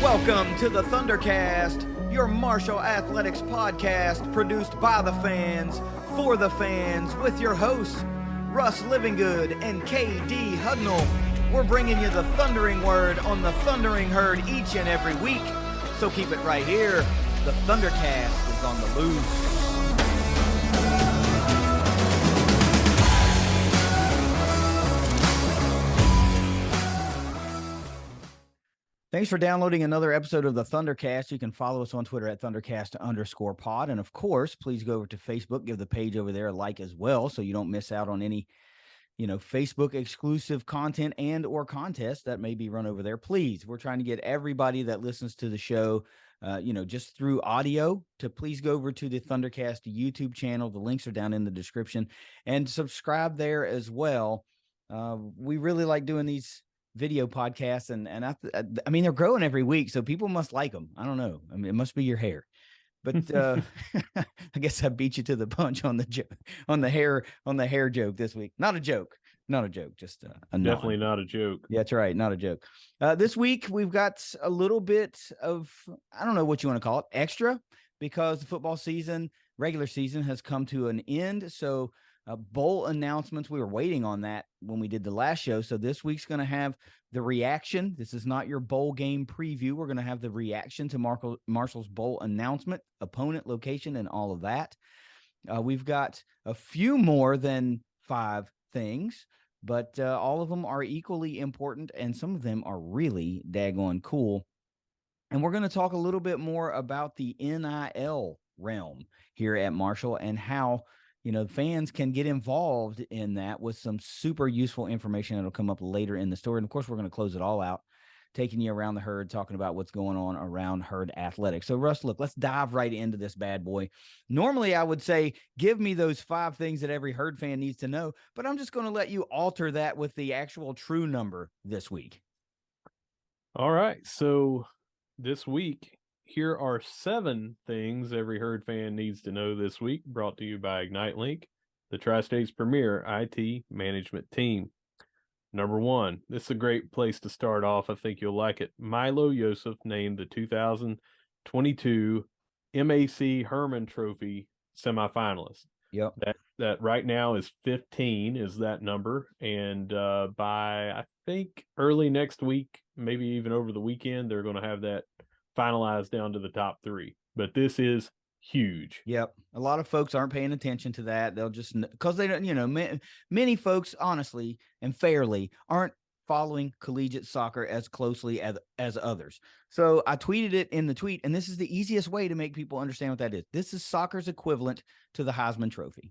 Welcome to the Thundercast, your Marshall Athletics podcast produced by the fans, for the fans, with your hosts, Russ Livingood and KD Hudnall. We're bringing you the thundering word on the thundering herd each and every week, so keep it right here. The Thundercast is on the loose. Thanks for downloading another episode of the Thundercast. You can follow us on Twitter at Thundercast_pod. And of course, please go over to Facebook, give the page over there a like as well, so you don't miss out on any, Facebook exclusive content and or contests that may be run over there. Please, we're trying to get everybody that listens to the show, just through audio, to please go over to the Thundercast YouTube channel. The links are down in the description, and subscribe there as well. We really like doing these video podcasts, and I mean, they're growing every week, so people must like them. I don't know. I mean, it must be your hair, but I guess I beat you to the punch on the hair joke this week. Not a joke, just definitely not a joke. Yeah, that's right, not a joke. This week we've got a little bit of, I don't know what you want to call it, extra, because the football season, regular season, has come to an end. So bowl announcements, we were waiting on that when we did the last show. So this week's going to have the reaction. This is not your bowl game preview. We're going to have the reaction to Marshall's bowl announcement, opponent, location, and all of that. We've got a few more than 5 things, but all of them are equally important, and some of them are really daggone cool. And we're going to talk a little bit more about the NIL realm here at Marshall and how fans can get involved in that with some super useful information that'll come up later in the story. And of course, we're going to close it all out, taking you around the herd, talking about what's going on around herd athletics. So Russ, look, let's dive right into this bad boy. Normally I would say, give me those 5 things that every herd fan needs to know, but I'm just going to let you alter that with the actual true number this week. All right. So this week, here are 7 things every herd fan needs to know this week, brought to you by Ignite Link, the Tri-State's premier IT management team. Number 1, this is a great place to start off. I think you'll like it. Milo Yosef named the 2022 MAC Herman Trophy semifinalist. Yep. That right now is 15 is that number. And by, I think, early next week, maybe even over the weekend, they're going to have that finalized down to the top 3, but this is huge. Yep. A lot of folks aren't paying attention to that. They'll just, because they don't, many folks honestly and fairly aren't following collegiate soccer as closely as others. So I tweeted it in the tweet, and this is the easiest way to make people understand what that is. This is soccer's equivalent to the Heisman Trophy.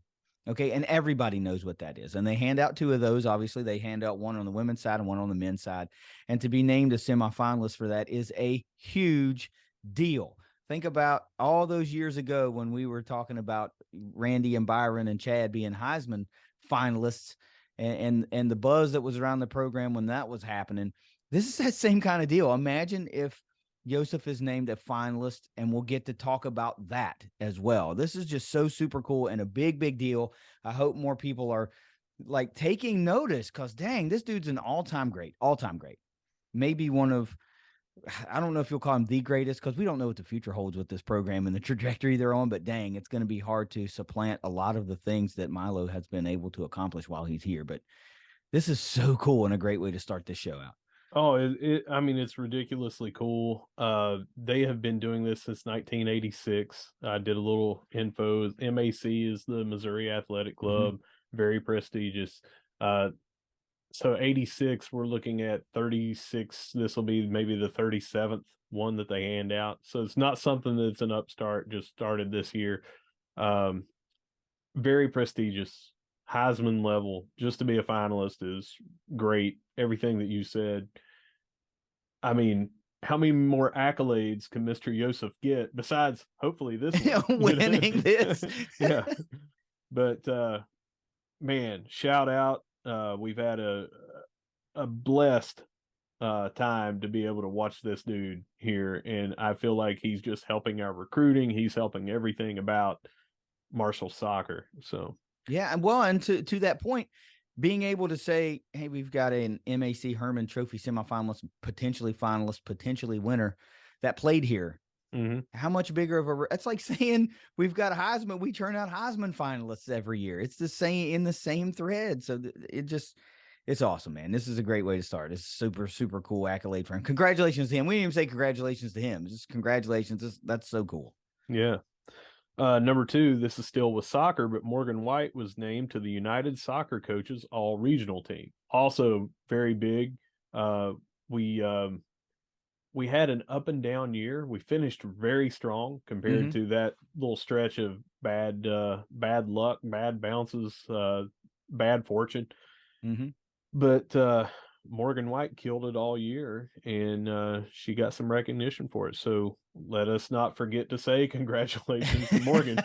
Okay. And everybody knows what that is. And they hand out 2 of those. Obviously, they hand out one on the women's side and one on the men's side. And to be named a semifinalist for that is a huge deal. Think about all those years ago when we were talking about Randy and Byron and Chad being Heisman finalists, and the buzz that was around the program when that was happening. This is that same kind of deal. Imagine if Yosef is named a finalist, and we'll get to talk about that as well. This is just so super cool and a big, big deal. I hope more people are like taking notice, because dang, this dude's an all-time great. Maybe one of, I don't know if you'll call him the greatest, because we don't know what the future holds with this program and the trajectory they're on, but dang, it's going to be hard to supplant a lot of the things that Milo has been able to accomplish while he's here. But this is so cool and a great way to start this show out. Oh, I mean, it's ridiculously cool. They have been doing this since 1986. I did a little info. MAC is the Missouri Athletic Club, very prestigious. So 86, we're looking at 36. This will be maybe the 37th one that they hand out. So it's not something that's an upstart, just started this year. Very prestigious, Heisman level. Just to be a finalist is great. Everything that you said. I mean, how many more accolades can Mr. Yosef get besides hopefully this one? Winning this? Yeah. But man, shout out. We've had a blessed time to be able to watch this dude here, and I feel like he's just helping our recruiting. He's helping everything about Marshall soccer. So yeah, and to that point, being able to say, hey, we've got an MAC Herman Trophy semifinalist, potentially finalist, potentially winner. that played here. Mm-hmm. How much bigger of a, it's like saying we've got Heisman, we turn out Heisman finalists every year. It's the same, in the same thread. So it's awesome, man. This is a great way to start. It's super, super cool accolade for him. Congratulations to him. We didn't even say congratulations to him. Just congratulations. That's so cool. Yeah. Number 2, this is still with soccer, but Morgan White was named to the United Soccer Coaches All Regional Team. Also very big. We had an up and down year. We finished very strong compared to that little stretch of bad luck, bad bounces, bad fortune. But Morgan White killed it all year, and she got some recognition for it. So let us not forget to say congratulations to Morgan.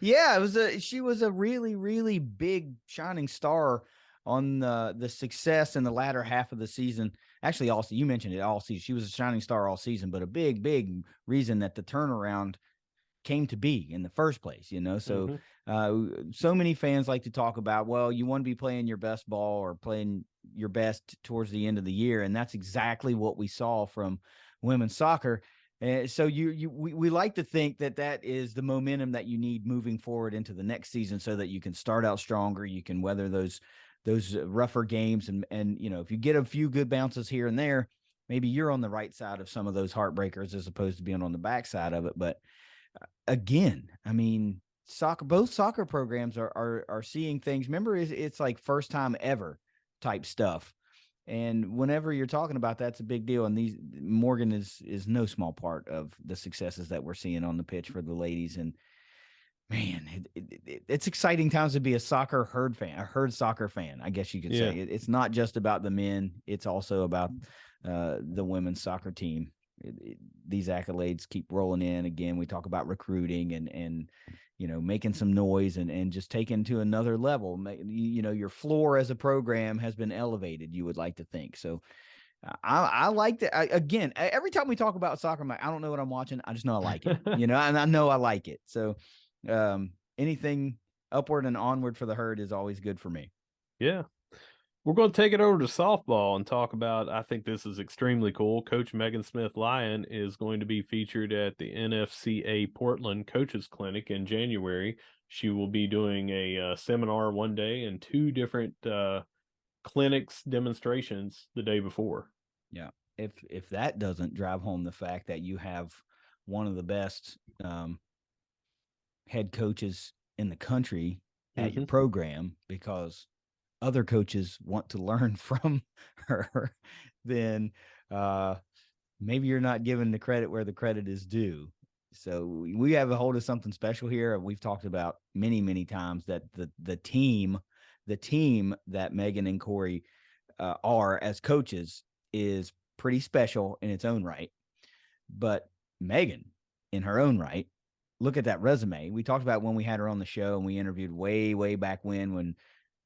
Yeah, she was a really, really big shining star on the success in the latter half of the season. Actually, also, you mentioned it all season. She was a shining star all season, but a big, big reason that the turnaround came to be in the first place, so so many fans like to talk about, well, you want to be playing your best ball or playing your best towards the end of the year, and that's exactly what we saw from women's soccer. So we like to think that is the momentum that you need moving forward into the next season, so that you can start out stronger, you can weather those rougher games, and if you get a few good bounces here and there, maybe you're on the right side of some of those heartbreakers as opposed to being on the back side of it. But again, I mean, both soccer programs are seeing things. Remember, it's like first time ever type stuff. And whenever you're talking about that's a big deal. And Morgan is no small part of the successes that we're seeing on the pitch for the ladies. And man, it's exciting times to be a herd soccer fan, I guess you could say. It's not just about the men. It's also about the women's soccer team. These accolades keep rolling in. Again, we talk about recruiting and making some noise and just taking to another level. Your floor as a program has been elevated, you would like to think. So I like that. Again, every time we talk about soccer, I'm like, I don't know what I'm watching. I just know I like it, and I know I like it. So anything upward and onward for the herd is always good for me. Yeah. We're going to take it over to softball and talk about, I think this is extremely cool. Coach Megan Smith-Lyon is going to be featured at the NFCA Portland Coaches Clinic in January. She will be doing a seminar one day and 2 different clinics demonstrations the day before. Yeah. If that doesn't drive home the fact that you have one of the best head coaches in the country at your program, because other coaches want to learn from her, then maybe you're not giving the credit where the credit is due. So we have a hold of something special here. We've talked about many, many times that the team that Megan and Corey are as coaches is pretty special in its own right. But Megan, in her own right, look at that resume. We talked about when we had her on the show, and we interviewed way, way back when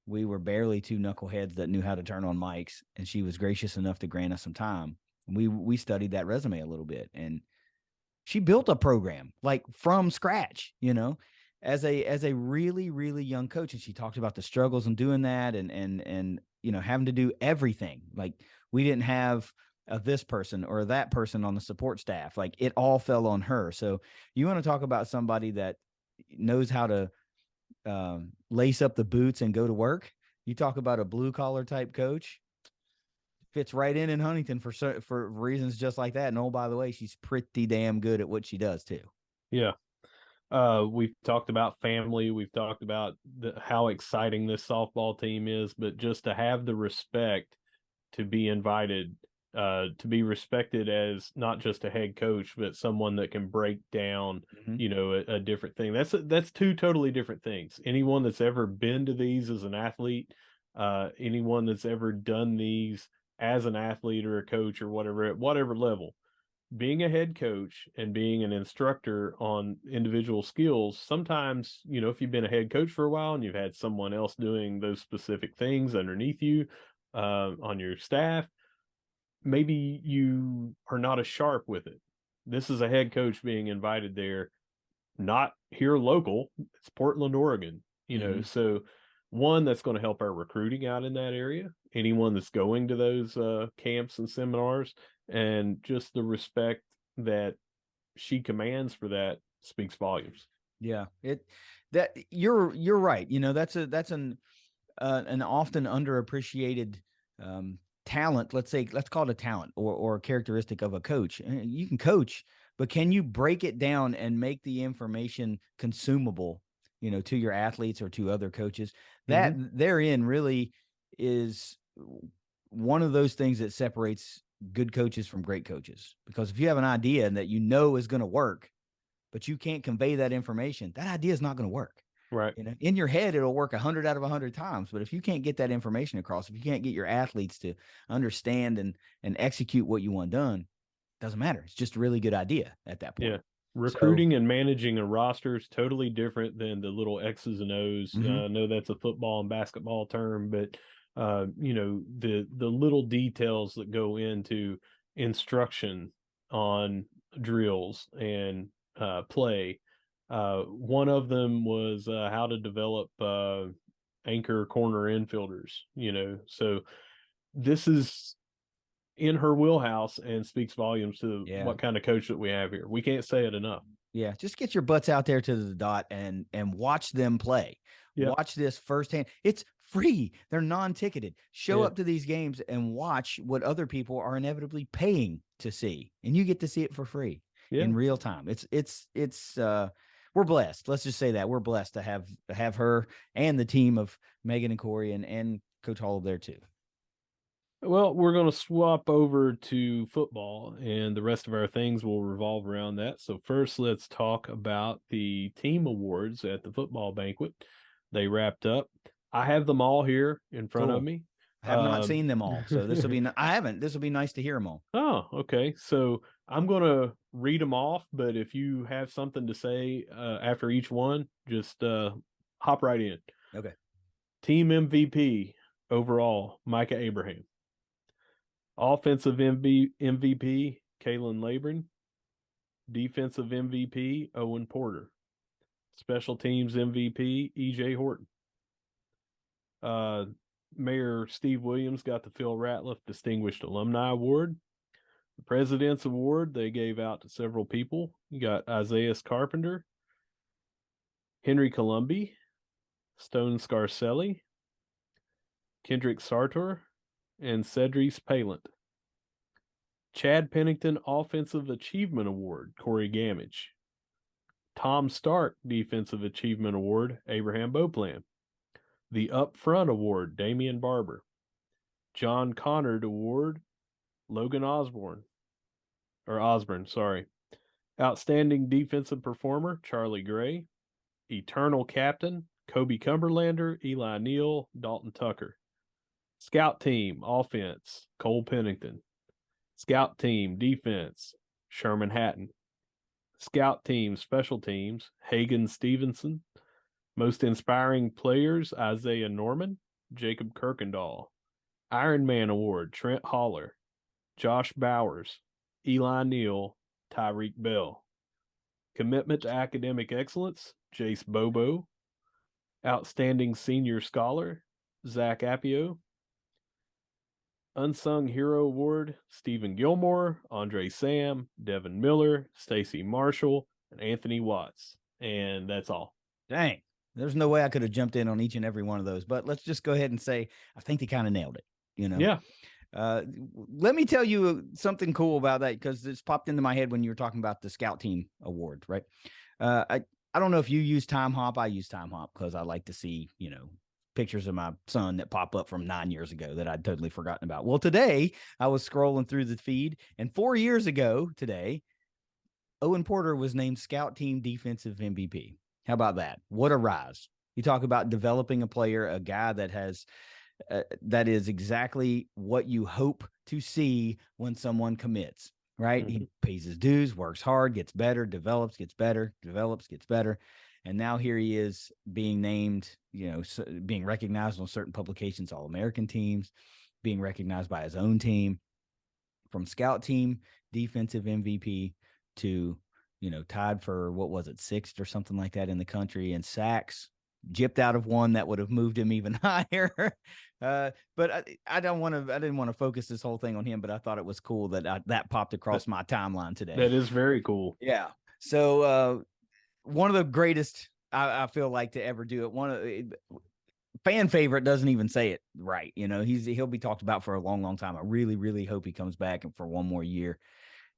we were barely 2 knuckleheads that knew how to turn on mics, and she was gracious enough to grant us some time. We studied that resume a little bit, and she built a program like from scratch, as a really, really young coach. And she talked about the struggles in doing that, and having to do everything. Like, we didn't have this person or that person on the support staff. Like, it all fell on her. So you want to talk about somebody that knows how to lace up the boots and go to work. You talk about a blue collar type coach, fits right in Huntington for reasons just like that. And oh, by the way, she's pretty damn good at what she does too. Yeah. We've talked about family. We've talked about how exciting this softball team is, but just to have the respect to be invited, to be respected as not just a head coach, but someone that can break down, a different thing. That's 2 totally different things. Anyone that's ever been to these as an athlete, anyone that's ever done these as an athlete or a coach or whatever, at whatever level, being a head coach and being an instructor on individual skills, sometimes, if you've been a head coach for a while and you've had someone else doing those specific things underneath you on your staff, maybe you are not as sharp with it. This is a head coach being invited there, not here local. It's Portland, Oregon, so one, that's going to help our recruiting out in that area. Anyone that's going to those camps and seminars, and just the respect that she commands for that speaks volumes. Yeah, you're right. That's an often underappreciated talent. Let's call it a talent or a characteristic of a coach. You can coach, but can you break it down and make the information consumable, to your athletes or to other coaches? That therein really is one of those things that separates good coaches from great coaches. Because if you have an idea that is going to work, but you can't convey that information, that idea is not going to work. Right. In your head, it'll work 100 out of 100 times. But if you can't get that information across, if you can't get your athletes to understand and execute what you want done, it doesn't matter. It's just a really good idea at that point. Yeah. Recruiting and managing a roster is totally different than the little X's and O's. I know that's a football and basketball term, but the little details that go into instruction on drills and play. One of them was how to develop anchor corner infielders. So this is in her wheelhouse and speaks volumes to what kind of coach that we have here. We can't say it enough. Yeah, just get your butts out there to the dot and watch them play. Yep. Watch this firsthand. It's free. They're non-ticketed. Show up to these games and watch what other people are inevitably paying to see, and you get to see it for free in real time. It's we're blessed. Let's just say that we're blessed to have her and the team of Megan and Corey and Coach Hall there too. Well, we're going to swap over to football, and the rest of our things will revolve around that. So first, let's talk about the team awards at the football banquet. They wrapped up. I have them all here in front of me. I have not seen them all, so this will be. I haven't. This will be nice to hear them all. Oh, okay. So I'm going to read them off, but if you have something to say after each one, just hop right in. Okay. Team MVP overall, Micah Abraham. Offensive MVP, Kalen Labrin. Defensive MVP, Owen Porter. Special Teams MVP, EJ Horton. Mayor Steve Williams got the Phil Ratliff Distinguished Alumni Award. The President's Award they gave out to several people. You got Isaiah Carpenter, Henry Columbi, Stone Scarcelli, Kendrick Sartor, and Cedric Palant. Chad Pennington Offensive Achievement Award, Corey Gamage. Tom Stark Defensive Achievement Award, Abraham Beauplan. The Upfront Award, Damian Barber. John Connard Award, Logan Osborne. Outstanding Defensive Performer, Charlie Gray. Eternal Captain, Kobe Cumberlander, Eli Neal, Dalton Tucker. Scout Team Offense, Cole Pennington. Scout Team Defense, Sherman Hatton. Scout Team Special Teams, Hagan Stevenson. Most Inspiring Players, Isaiah Norman, Jacob Kirkendall. Iron Man Award, Trent Holler. Josh Bowers, Eli Neal, Tyreek Bell. Commitment to Academic Excellence, Jace Bobo. Outstanding Senior Scholar, Zach Appio. Unsung Hero Award, Stephen Gilmore, Andre Sam, Devin Miller, Stacy Marshall, and Anthony Watts. And that's all. Dang. There's no way I could have jumped in on each and every one of those, but let's just go ahead and say, I think they kind of nailed it, Yeah. Let me tell you something cool about that, because it's popped into my head when you were talking about the Scout Team Award, right? I don't know if you use Time Hop. I use Time Hop because I like to see, pictures of my son that pop up from 9 years ago that I'd totally forgotten about. Well, today I was scrolling through the feed, and 4 years ago today, Owen Porter was named Scout Team Defensive MVP. How about that? What a rise. You talk about developing a player, a guy that has that is exactly what you hope to see when someone commits, right? He pays his dues, works hard, gets better, develops, gets better, develops, gets better. And now here he is being named, being recognized on certain publications, All-American teams, being recognized by his own team, from Scout Team Defensive MVP to, tied for, what was it, 6th or something like that in the country in sacks, gypped out of one that would have moved him even higher. But I don't want to. I didn't want to focus this whole thing on him, but I thought it was cool that that popped across my timeline today. That is very cool. Yeah. So one of the greatest I feel like to ever do it. One of fan favorite doesn't even say it right. He'll be talked about for a long, long time. I really, really hope he comes back and for one more year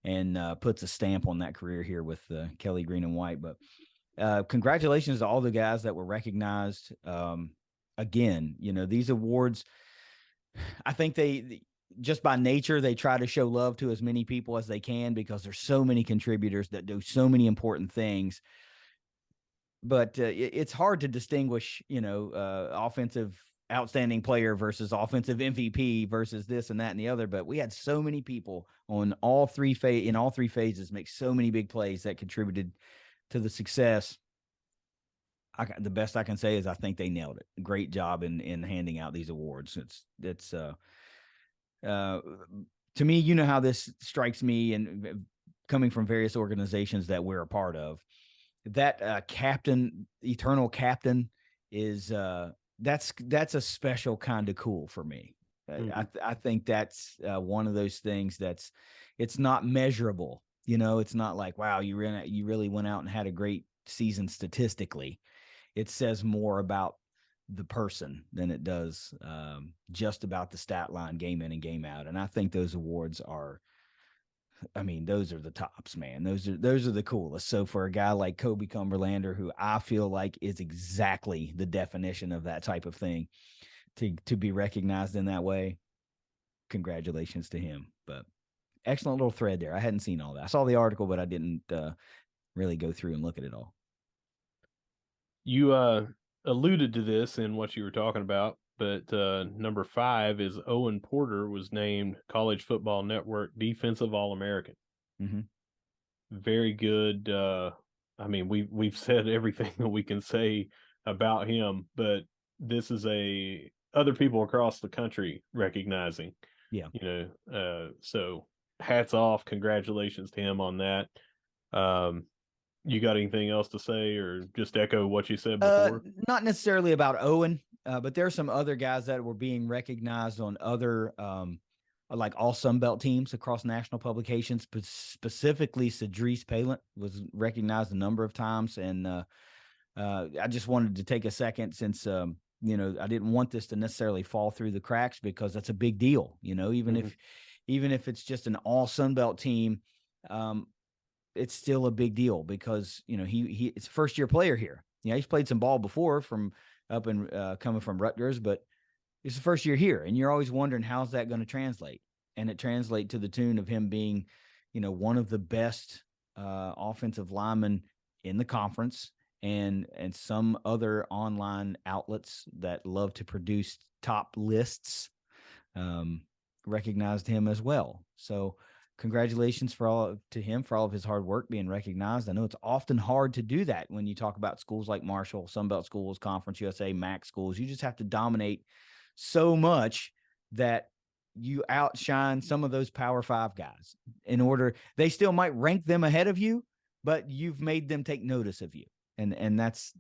and puts a stamp on that career here with Kelly Green and White. But congratulations to all the guys that were recognized. Again, these awards, I think they just by nature, they try to show love to as many people as they can because there's so many contributors that do so many important things. But it's hard to distinguish, offensive outstanding player versus offensive MVP versus this and that and the other. But we had so many people on all three phases make so many big plays that contributed to the success. The best I can say is I think they nailed it. Great job in handing out these awards. It's to me, how this strikes me, and coming from various organizations that we're a part of, that captain, eternal captain, is that's a special kind of cool for me. Mm-hmm. I think that's one of those things it's not measurable. It's not like, wow, you really went out and had a great season statistically. It says more about the person than it does just about the stat line game in and game out. And I think those awards are, those are the tops, man. Those are the coolest. So for a guy like Kobe Cumberlander, who I feel like is exactly the definition of that type of thing, to be recognized in that way, congratulations to him. But excellent little thread there. I hadn't seen all that. I saw the article, but I didn't really go through and look at it all. You alluded to this in what you were talking about, but number 5 is Owen Porter was named College Football Network Defensive All-American. Mm-hmm. Very good. We've said everything that we can say about him, but this is other people across the country recognizing. Yeah. So hats off, congratulations to him on that. You got anything else to say, or just echo what you said before? Not necessarily about Owen, but there are some other guys that were being recognized on other, like all Sunbelt teams across national publications. Specifically, Cedrice Palant was recognized a number of times, and I just wanted to take a second since I didn't want this to necessarily fall through the cracks because that's a big deal. Even if it's just an all Sunbelt team. It's still a big deal because, it's a first year player here. He's played some ball before from up and coming from Rutgers, but it's the first year here. And you're always wondering, how's that going to translate? And it translates to the tune of him being, one of the best offensive linemen in the conference, and some other online outlets that love to produce top lists recognized him as well. So congratulations to him for all of his hard work being recognized. I know it's often hard to do that when you talk about schools like Marshall, Sunbelt schools, Conference USA, MAC schools. You just have to dominate so much that you outshine some of those Power 5 guys. They still might rank them ahead of you, but you've made them take notice of you. And that's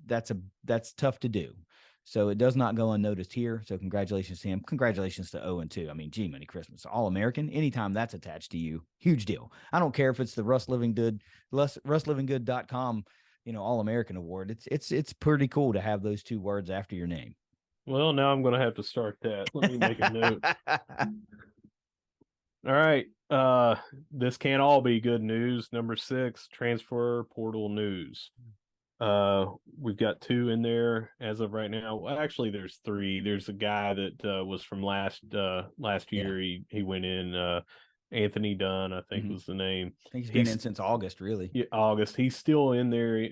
tough to do. So it does not go unnoticed here. So congratulations to him. Congratulations to Owen too. Gee, many Christmas. All-American, anytime that's attached to you, huge deal. I don't care if it's the RussLivingGood.com, All-American award. It's pretty cool to have those two words after your name. Well, now I'm going to have to start that. Let me make a note. All right. This can't all be good news. Number 6, transfer portal news. We've got 2 in there as of right now. Well, actually, there's 3. There's a guy that was from last year. Yeah. He went in. Anthony Dunn, I think was the name. I think he's been in since August, really. Yeah, August. He's still in there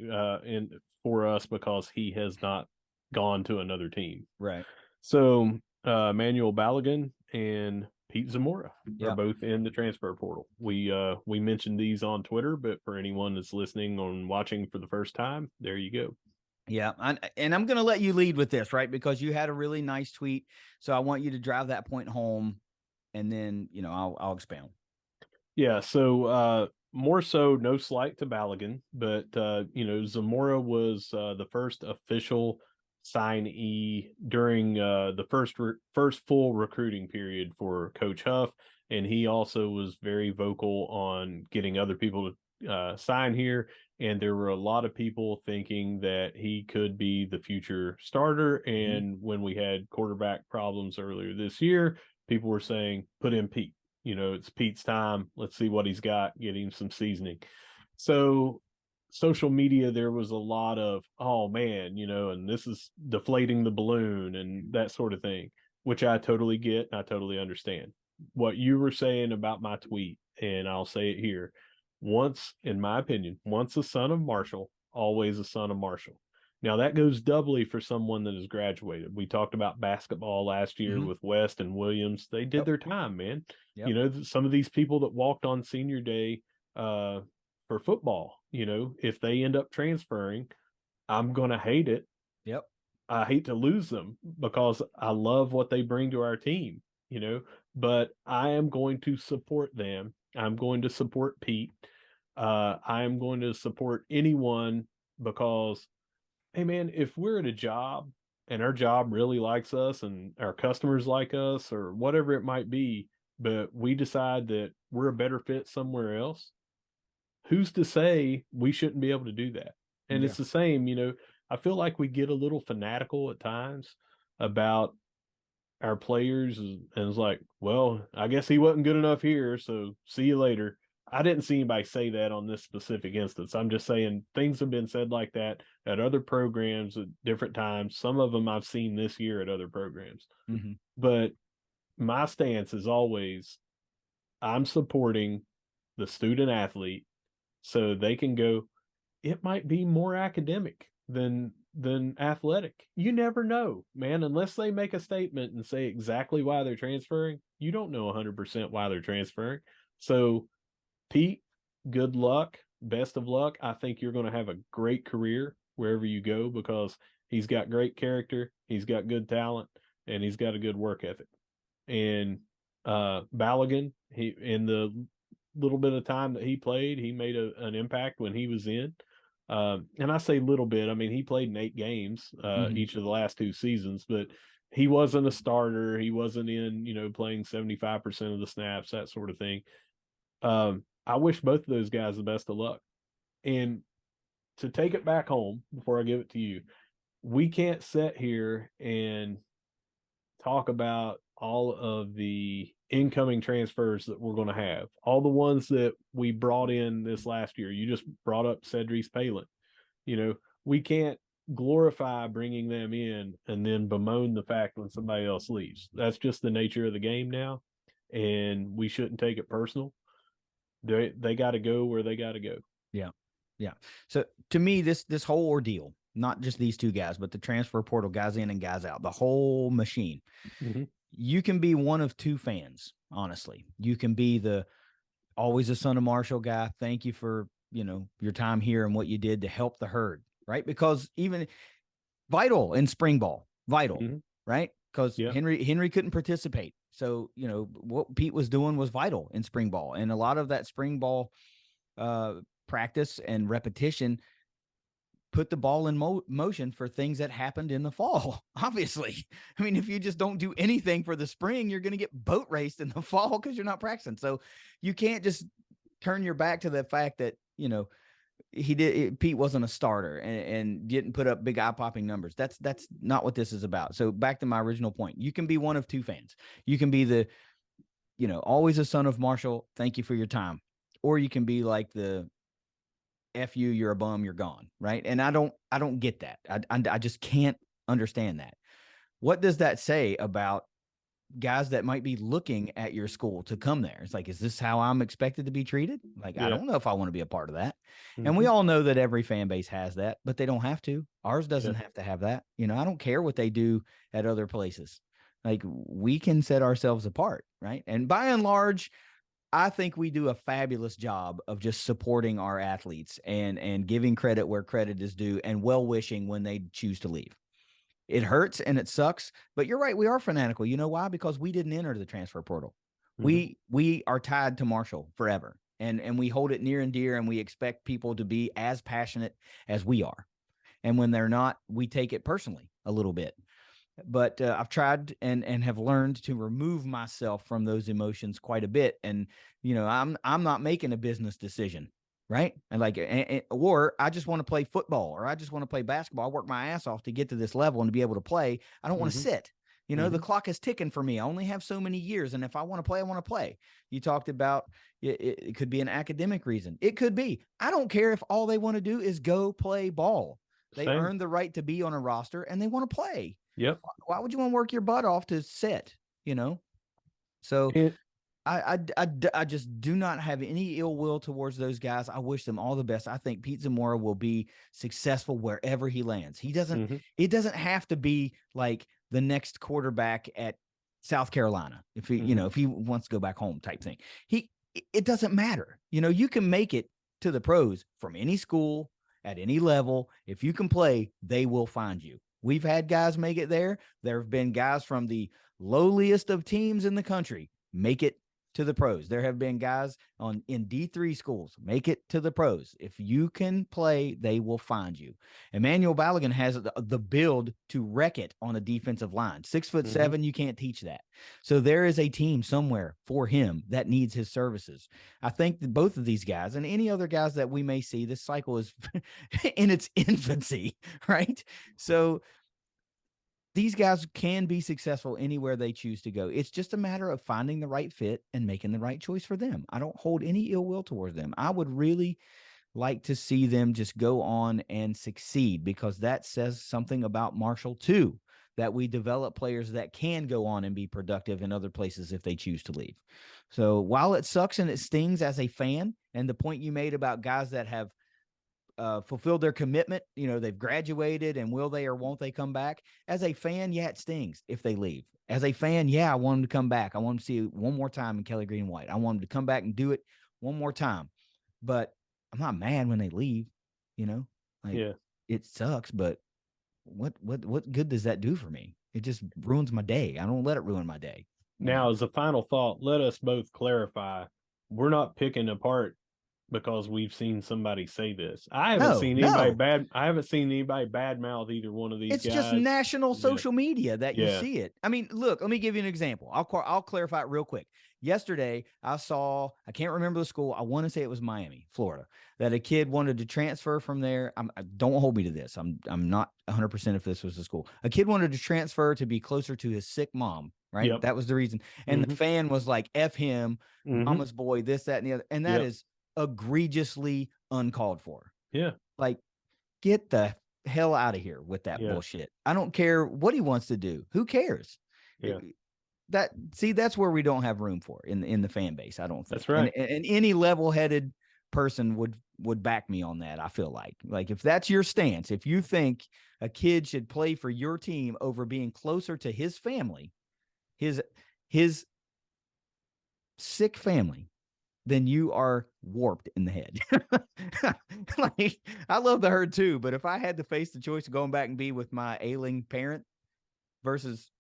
for us because he has not gone to another team. Right. So Manuel Balogun and Pete Zamora are both in the transfer portal. We mentioned these on Twitter, but for anyone that's listening or watching for the first time, there you go. Yeah, and I'm going to let you lead with this, right? Because you had a really nice tweet, so I want you to drive that point home, and then I'll expound. Yeah, so more so, no slight to Balogun, but Zamora was the first official signee during the first full recruiting period for Coach Huff, and he also was very vocal on getting other people to sign here. And there were a lot of people thinking that he could be the future starter. And when we had quarterback problems earlier this year, people were saying, put in Pete. It's Pete's time. Let's see what he's got, get him some seasoning. So social media, there was a lot of, oh man, and this is deflating the balloon and that sort of thing, which I totally get and I totally understand. What you were saying about my tweet, and I'll say it here, in my opinion, once a son of Marshall, always a son of Marshall. Now that goes doubly for someone that has graduated. We talked about basketball last year with West and Williams. They did their time, man. Some of these people that walked on senior day for football, if they end up transferring, I'm going to hate it. Yep. I hate to lose them because I love what they bring to our team, but I am going to support them. I'm going to support Pete. I am going to support anyone because, hey man, if we're at a job and our job really likes us and our customers like us or whatever it might be, but we decide that we're a better fit somewhere else, who's to say we shouldn't be able to do that? And it's the same, I feel like we get a little fanatical at times about our players, and it's like, well, I guess he wasn't good enough here, so see you later. I didn't see anybody say that on this specific instance. I'm just saying things have been said like that at other programs at different times. Some of them I've seen this year at other programs. But my stance is always, I'm supporting the student athlete so they can go. It might be more academic than athletic. You never know, man, unless they make a statement and say exactly why they're transferring. You don't know 100% why they're transferring. So Pete, good luck, best of luck. I think you're going to have a great career wherever you go because he's got great character, he's got good talent, and he's got a good work ethic. And Balogun, he, in the little bit of time that he played, he made an impact when he was in. And I say little bit, I mean, he played in 8 games each of the last 2 seasons, but he wasn't a starter. He wasn't in, playing 75% of the snaps, that sort of thing. I wish both of those guys the best of luck. And to take it back home before I give it to you, we can't sit here and talk about all of the incoming transfers that we're going to have, all the ones that we brought in this last year. You just brought up Cedric Palin. We can't glorify bringing them in and then bemoan the fact when somebody else leaves. That's just the nature of the game now, and we shouldn't take it personal. They got to go where they got to go. Yeah. So to me, this whole ordeal, not just these 2 guys, but the transfer portal, guys in and guys out, the whole machine. You can be one of 2 fans, honestly. You can be the always a son of Marshall guy. Thank you for, your time here and what you did to help the herd, right? Because even vital in spring ball, right? Because Henry couldn't participate. So, what Pete was doing was vital in spring ball. And a lot of that spring ball practice and repetition put the ball in motion for things that happened in the fall. Obviously, I mean, if you just don't do anything for the spring, you're going to get boat raced in the fall because you're not practicing. So you can't just turn your back to the fact that, Pete wasn't a starter and didn't put up big eye-popping numbers. That's not what this is about. So back to my original point, you can be one of 2 fans. You can be the, always a son of Marshall. Thank you for your time. Or you can be like the F you, you're a bum, you're gone. Right. And I don't get that. I just can't understand that. What does that say about guys that might be looking at your school to come there? It's like, is this how I'm expected to be treated? Like, I don't know if I want to be a part of that. And we all know that every fan base has that, but they don't have to. Ours doesn't have to have that. I don't care what they do at other places. Like, we can set ourselves apart. Right. And by and large, I think we do a fabulous job of just supporting our athletes and giving credit where credit is due and well-wishing when they choose to leave. It hurts and it sucks, but you're right. We are fanatical. You know why? Because we didn't enter the transfer portal. We are tied to Marshall forever, and we hold it near and dear, and we expect people to be as passionate as we are. And when they're not, we take it personally. a little bit. But I've tried and have learned to remove myself from those emotions quite a bit. And, I'm not making a business decision, right? Or I just want to play football, or I just want to play basketball. I work my ass off to get to this level and to be able to play. I don't want to sit. The clock is ticking for me. I only have so many years. And if I want to play, I want to play. You talked about it could be an academic reason. It could be. I don't care if all they want to do is go play ball. They earn the right to be on a roster and they want to play. Yep. Why would you want to work your butt off to sit, So I just do not have any ill will towards those guys. I wish them all the best. I think Pete Zamora will be successful wherever he lands. It doesn't have to be like the next quarterback at South Carolina. If he, if he wants to go back home type thing, it doesn't matter. You can make it to the pros from any school at any level. If you can play, they will find you. We've had guys make it there. There have been guys from the lowliest of teams in the country make it to the pros. There have been guys in D3 schools make it to the pros. If you can play, they will find you. Emmanuel Balogun has the build to wreck it on a defensive line. 6'7", you can't teach that. So there is a team somewhere for him that needs his services. I think that both of these guys and any other guys that we may see, this cycle is in its infancy, right? So these guys can be successful anywhere they choose to go. It's just a matter of finding the right fit and making the right choice for them. I don't hold any ill will towards them. I would really like to see them just go on and succeed, because that says something about Marshall too, that we develop players that can go on and be productive in other places if they choose to leave. So while it sucks and it stings as a fan, and the point you made about guys that have fulfilled their commitment, they've graduated, and will they or won't they come back? As a fan, yeah, it stings if they leave. As a fan, yeah, I want them to come back. I want them to see it one more time in Kelly Green and White. I want them to come back and do it one more time. But I'm not mad when they leave, It sucks, but what good does that do for me? It just ruins my day. I don't let it ruin my day. Now, as a final thought, let us both clarify. We're not picking apart because we've seen somebody say this. I haven't seen anybody badmouth either one of these guys. It's just national social media that you see it. I mean, look, let me give you an example. I'll clarify it real quick. Yesterday, I can't remember the school. I want to say it was Miami, Florida, that a kid wanted to transfer from there. Don't hold me to this. I'm not 100% if this was the school. A kid wanted to transfer to be closer to his sick mom, right? Yep. That was the reason. And the fan was like, F him, mama's boy, this, that, and the other. And that is egregiously uncalled for. Yeah. Like, get the hell out of here with that bullshit. I don't care what he wants to do. Who cares? Yeah. That's where we don't have room for in the fan base. I don't think. That's right. And any level-headed person would back me on that. I feel like if that's your stance, if you think a kid should play for your team over being closer to his family, his sick family, then you are warped in the head. Like, I love the Herd too, but if I had to face the choice of going back and be with my ailing parent versus,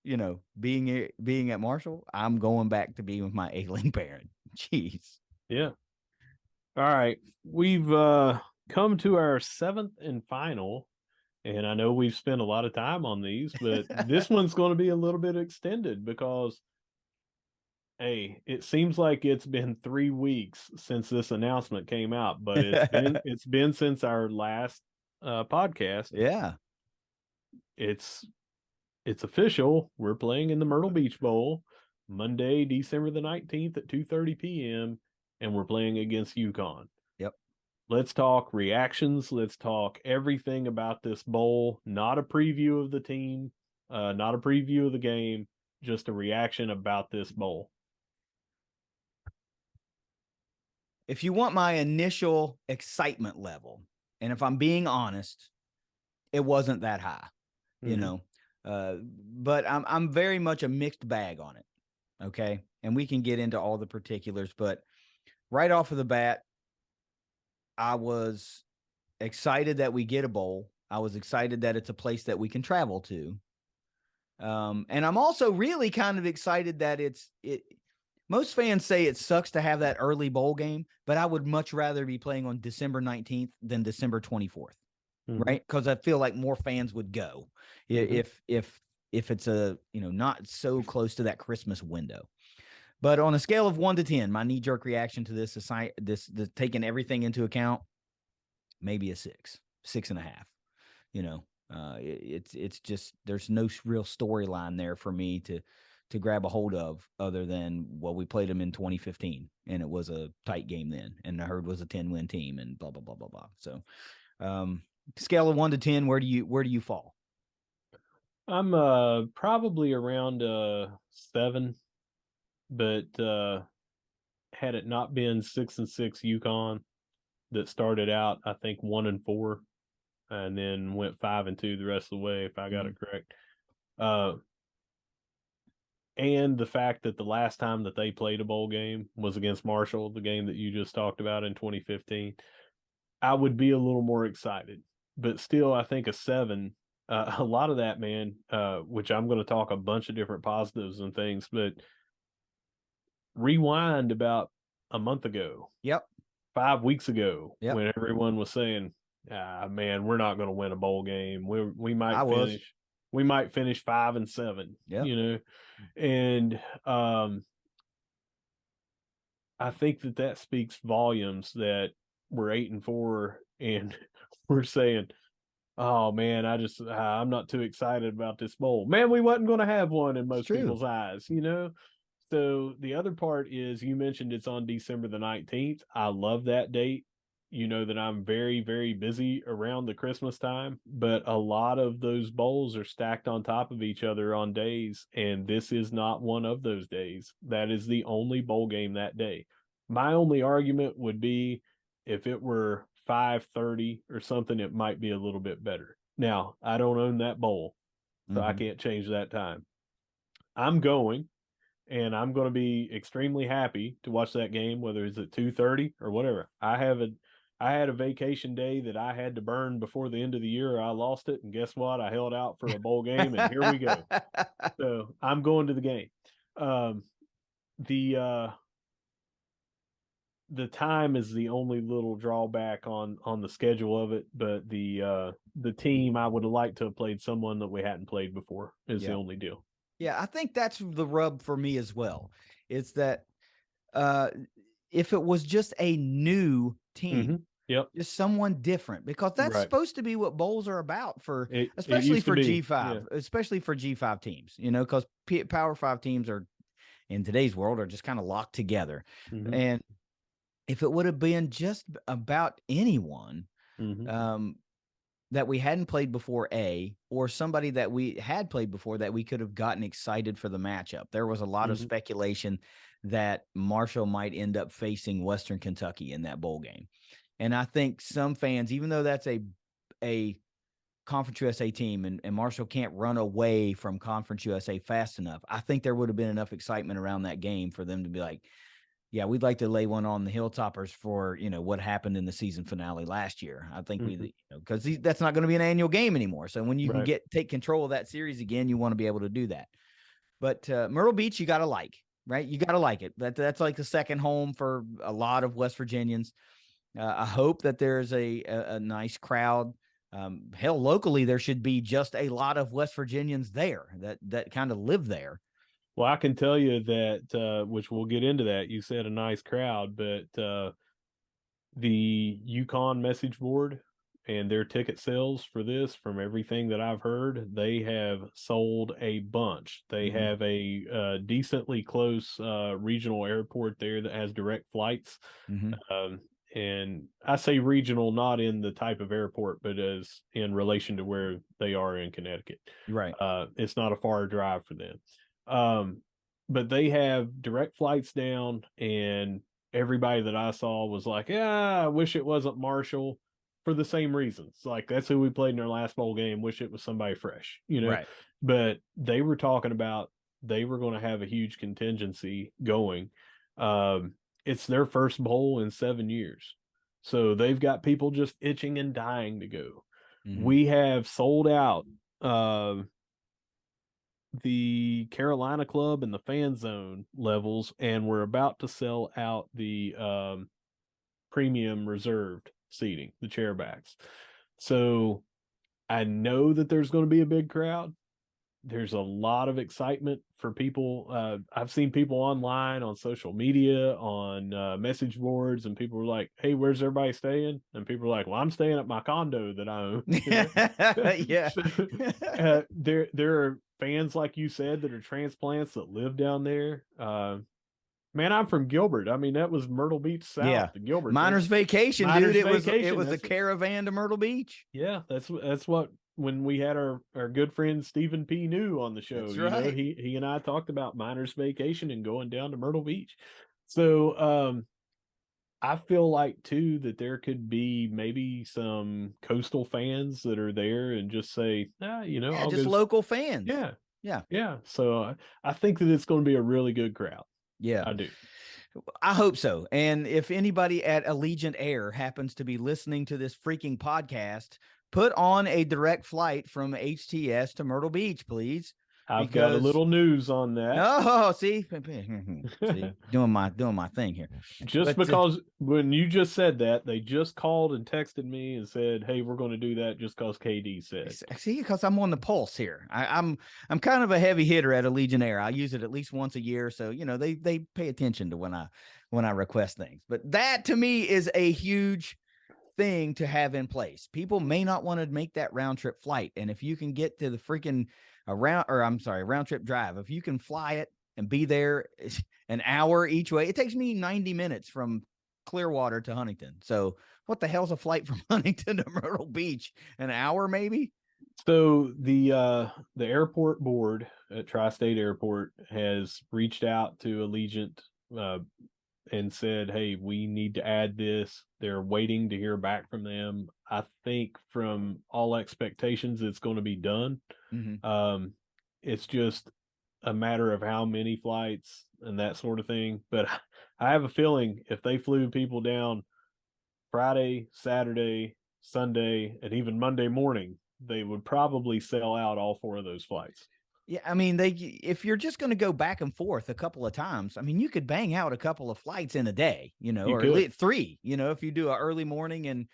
being at Marshall, I'm going back to being with my ailing parent. Jeez. Yeah. All right. We've come to our seventh and final, and I know we've spent a lot of time on these, but this one's going to be a little bit extended because, hey, it seems like it's been 3 weeks since this announcement came out, but it's been since our last podcast. Yeah. It's official. We're playing in the Myrtle Beach Bowl Monday, December the 19th at 2:30 p.m., and we're playing against UConn. Yep. Let's talk reactions. Let's talk everything about this bowl. Not a preview of the team, not a preview of the game, just a reaction about this bowl. If you want my initial excitement level, and if I'm being honest, it wasn't that high, but I'm very much a mixed bag on it. Okay. And we can get into all the particulars, but right off of the bat, I was excited that we get a bowl. I was excited that it's a place that we can travel to. And I'm also really kind of excited that most fans say it sucks to have that early bowl game, but I would much rather be playing on December 19th than December 24th. right? Because I feel like more fans would go if it's a not so close to that Christmas window. But on a scale of 1 to 10, my knee jerk reaction to this is taking everything into account, maybe a 6, 6.5. It's just there's no real storyline there for me to grab a hold of other than, well, we played them in 2015 and it was a tight game then, and the Herd was a 10-win team and blah blah blah blah blah. So, scale of 1 to 10, where do you fall? I'm probably around 7, but had it not been 6-6 UConn that started out, I think 1-4, and then went 5-2 the rest of the way, if I got it correct. And the fact that the last time that they played a bowl game was against Marshall, the game that you just talked about in 2015, I would be a little more excited. But still, I think a 7, a lot of that, man, which I'm going to talk a bunch of different positives and things, but rewind about a month ago. Yep. 5 weeks ago, Yep. when everyone was saying, man, we're not going to win a bowl game. We might finish. We might finish 5-7, yep. And I think that speaks volumes that we're 8-4 and we're saying, oh man, I'm not too excited about this bowl. Man, we wasn't going to have one in most people's eyes, So the other part is, you mentioned it's on December the 19th. I love that date. You know that I'm very, very busy around the Christmas time, but a lot of those bowls are stacked on top of each other on days, and this is not one of those days. That is the only bowl game that day. My only argument would be if it were 5:30 or something, it might be a little bit better. Now, I don't own that bowl, so I can't change that time. I'm going, and I'm going to be extremely happy to watch that game, whether it's at 2:30 or whatever. I had a vacation day that I had to burn before the end of the year. I lost it, and guess what? I held out for a bowl game, and here we go. So I'm going to the game. The time is the only little drawback on the schedule of it, but the team, I would have liked to have played someone that we hadn't played before is the only deal. Yeah, I think that's the rub for me as well. It's that if it was just a new team, just someone different, because that's supposed to be what bowls are about especially for G5, especially for G5 teams, because Power 5 teams are in today's world are just kind of locked together. And if it would have been just about anyone, that we hadn't played before, or somebody that we had played before that we could have gotten excited for the matchup. There was a lot of speculation that Marshall might end up facing Western Kentucky in that bowl game. And I think some fans, even though that's a Conference USA team and Marshall can't run away from Conference USA fast enough, I think there would have been enough excitement around that game for them to be like, yeah, we'd like to lay one on the Hilltoppers for, what happened in the season finale last year. I think because that's not going to be an annual game anymore. So when you can take control of that series again, you want to be able to do that. But Myrtle Beach, you got to like, right? You got to like it. That's like the second home for a lot of West Virginians. I hope that there's a nice crowd. Hell, locally, there should be just a lot of West Virginians there that kind of live there. Well, I can tell you that, which we'll get into that. You said a nice crowd, but the UConn message board and their ticket sales for this, from everything that I've heard, they have sold a bunch. They have a decently close regional airport there that has direct flights. And I say regional, not in the type of airport, but as in relation to where they are in Connecticut. Right. It's not a far drive for them. But they have direct flights down, and everybody that I saw was like, yeah, I wish it wasn't Marshall, for the same reasons. Like, that's who we played in our last bowl game. Wish it was somebody fresh, Right. But they were talking about they were going to have a huge contingency going. It's their first bowl in 7 years. So they've got people just itching and dying to go. We have sold out the Carolina Club and the fan zone levels, and we're about to sell out the premium reserved seating, the chairbacks. So I know that there's going to be a big crowd. There's a lot of excitement for people. I've seen people online on social media, on message boards, and people were like, "Hey, where's everybody staying?" And people are like, "Well, I'm staying at my condo that I own." Yeah. So, there are fans like you said that are transplants that live down there. Man, I'm from Gilbert. I mean, that was Myrtle Beach Yeah. South to Gilbert. Miner's That's vacation, dude. Miner's It Vacation. was a That's caravan to Myrtle Beach. yeah, that's what when we had our good friend Stephen P. New on the show, That's right. he and I talked about Miner's Vacation and going down to Myrtle Beach. So I feel like too that there could be maybe some coastal fans that are there and just say, Yeah, I'll just go. local fans. Yeah, Yeah. yeah. So I think that it's going to be a really good crowd. Yeah. I do. I hope so. And if anybody at Allegiant Air happens to be listening to this freaking podcast, put on a direct flight from HTS to Myrtle Beach, please. I've got a Because little news on that. oh, see, doing my thing here. Just But because when you just said that, they just called and texted me and said, "Hey, we're going to do that," just because KD said. see, because I'm on the pulse here. I'm kind of a heavy hitter at Allegiant Air. I use it at least once a year, so they pay attention to when I request things. But that to me is a huge thing to have in place. People may not want to make that round trip flight, and if you can get to the freaking round trip drive, if you can fly it and be there an hour each way, it takes me 90 minutes from Clearwater to Huntington. So what the hell's a flight from Huntington to Myrtle Beach? An hour maybe? So the airport board at Tri-State Airport has reached out to Allegiant and said, "Hey, we need to add this." They're waiting to hear back from them. I think from all expectations, it's going to be done. Mm-hmm. It's just a matter of how many flights and that sort of thing. But I have a feeling if they flew people down Friday, Saturday, Sunday, and even Monday morning, they would probably sell out all 4 of those flights. Yeah, I mean, if you're just going to go back and forth a couple of times, I mean, you could bang out a couple of flights in a day, You or at could. least 3, if you do an early morning and